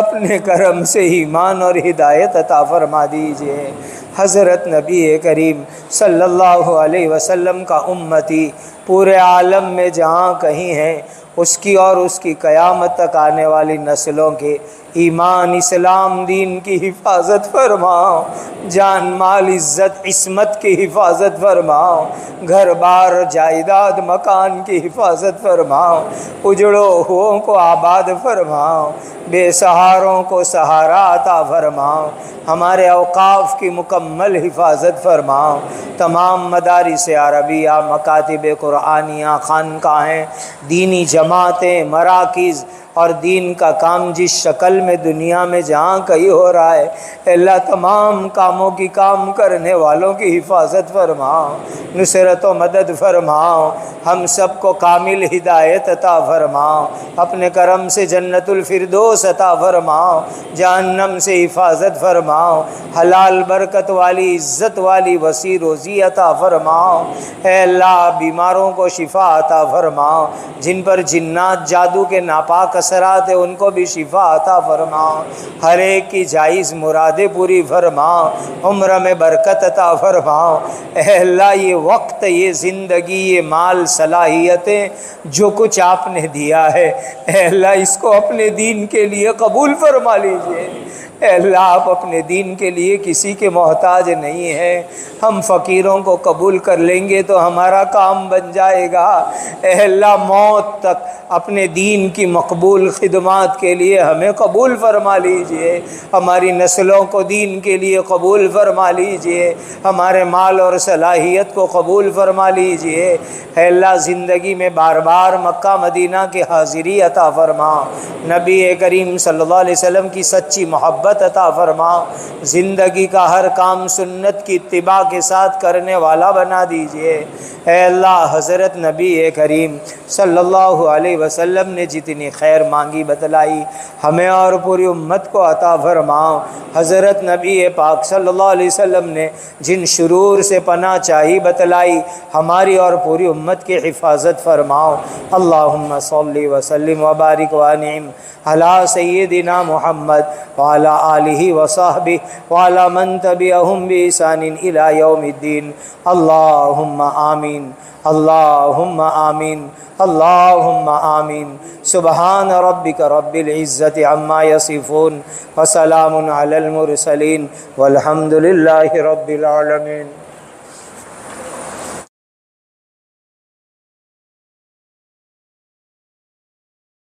اپنے کرم سے ایمان اور ہدایت عطا فرما دیجئے۔ حضرت نبی کریم صلی اللہ علیہ وسلم کا امتی پورے عالم میں جہاں کہیں ہیں، اس کی اور اس کی قیامت تک آنے والی نسلوں کے ایمان اسلام دین کی حفاظت فرماؤ، جان مال عزت عصمت کی حفاظت فرماؤ، گھر بار جائیداد مکان کی حفاظت فرماؤ، اجڑوں ہووں کو آباد فرماؤ، بے سہاروں کو سہارا عطا فرماؤ، ہمارے اوقاف کی مکمل حفاظت فرماؤ، تمام مدارس عربیہ، مکاتب قرآنیہ، خانقاہیں، دینی جماعتیں، مراکز اور دین کا کام جس شکل میں دنیا میں جہاں کہیں ہو رہا ہے، اللہ تمام کاموں کی کام کرنے والوں کی حفاظت فرماؤ، نصرت و مدد فرماؤ، ہم سب کو کامل ہدایت عطا فرماؤ، اپنے کرم سے جنت الفردوس عطا فرماؤ، جہنم سے حفاظت فرماؤ، حلال برکت والی عزت والی وسیع روزی عطا فرماؤ، اے اللہ بیماروں کو شفا عطا فرماؤ، جن پر جنات جادو کے ناپاک اثرات ہیں ان کو بھی شفا عطا فرماؤ، ہر ایک کی جائز مرادیں پوری فرماؤ، عمر میں برکت عطا فرماؤ، اے اللہ یہ وقت، یہ زندگی، یہ مال، صلاحیتیں، جو کچھ آپ نے دیا ہے، اے اللہ اس کو اپنے دین کے لیے قبول فرما لیجئے، اے اللہ آپ اپنے دین کے لیے کسی کے محتاج نہیں ہیں، ہم فقیروں کو قبول کر لیں گے تو ہمارا کام بن جائے گا، اے اللہ موت تک اپنے دین کی مقبول خدمات کے لیے ہمیں قبول فرما لیجئے، ہماری نسلوں کو دین کے لیے قبول فرما لیجئے، ہمارے مال اور صلاحیت کو قبول فرما لیجئے، اے اللہ زندگی میں بار بار مکہ مدینہ کی حاضری عطا فرما، نبی کریم صلی اللہ علیہ وسلم کی سچی محبت عطا فرما، زندگی کا ہر کام سنت کی اتباع کے ساتھ کرنے والا بنا دیجئے، اے اللہ حضرت نبی کریم صلی اللہ علیہ وسلم نے جتنی خیر مانگی بتلائی ہمیں اور پوری امت کو عطا فرماؤ، حضرت نبی پاک صلی اللہ علیہ وسلم نے جن شرور سے پناہ چاہی بتلائی ہماری اور پوری امت کی حفاظت فرماؤ، اللہم صلی وسلم وبارک وانعم علی سیدنا محمد وعلی آلہ وصحبہ وعلی من تبعہم بإحسان الی یوم الدین، اللہم آمین، اللہم آمین، اللہم آمین، سبحان ربک رب العزت عما یصفون وسلام علی المرسلین والحمد للہ رب العالمین۔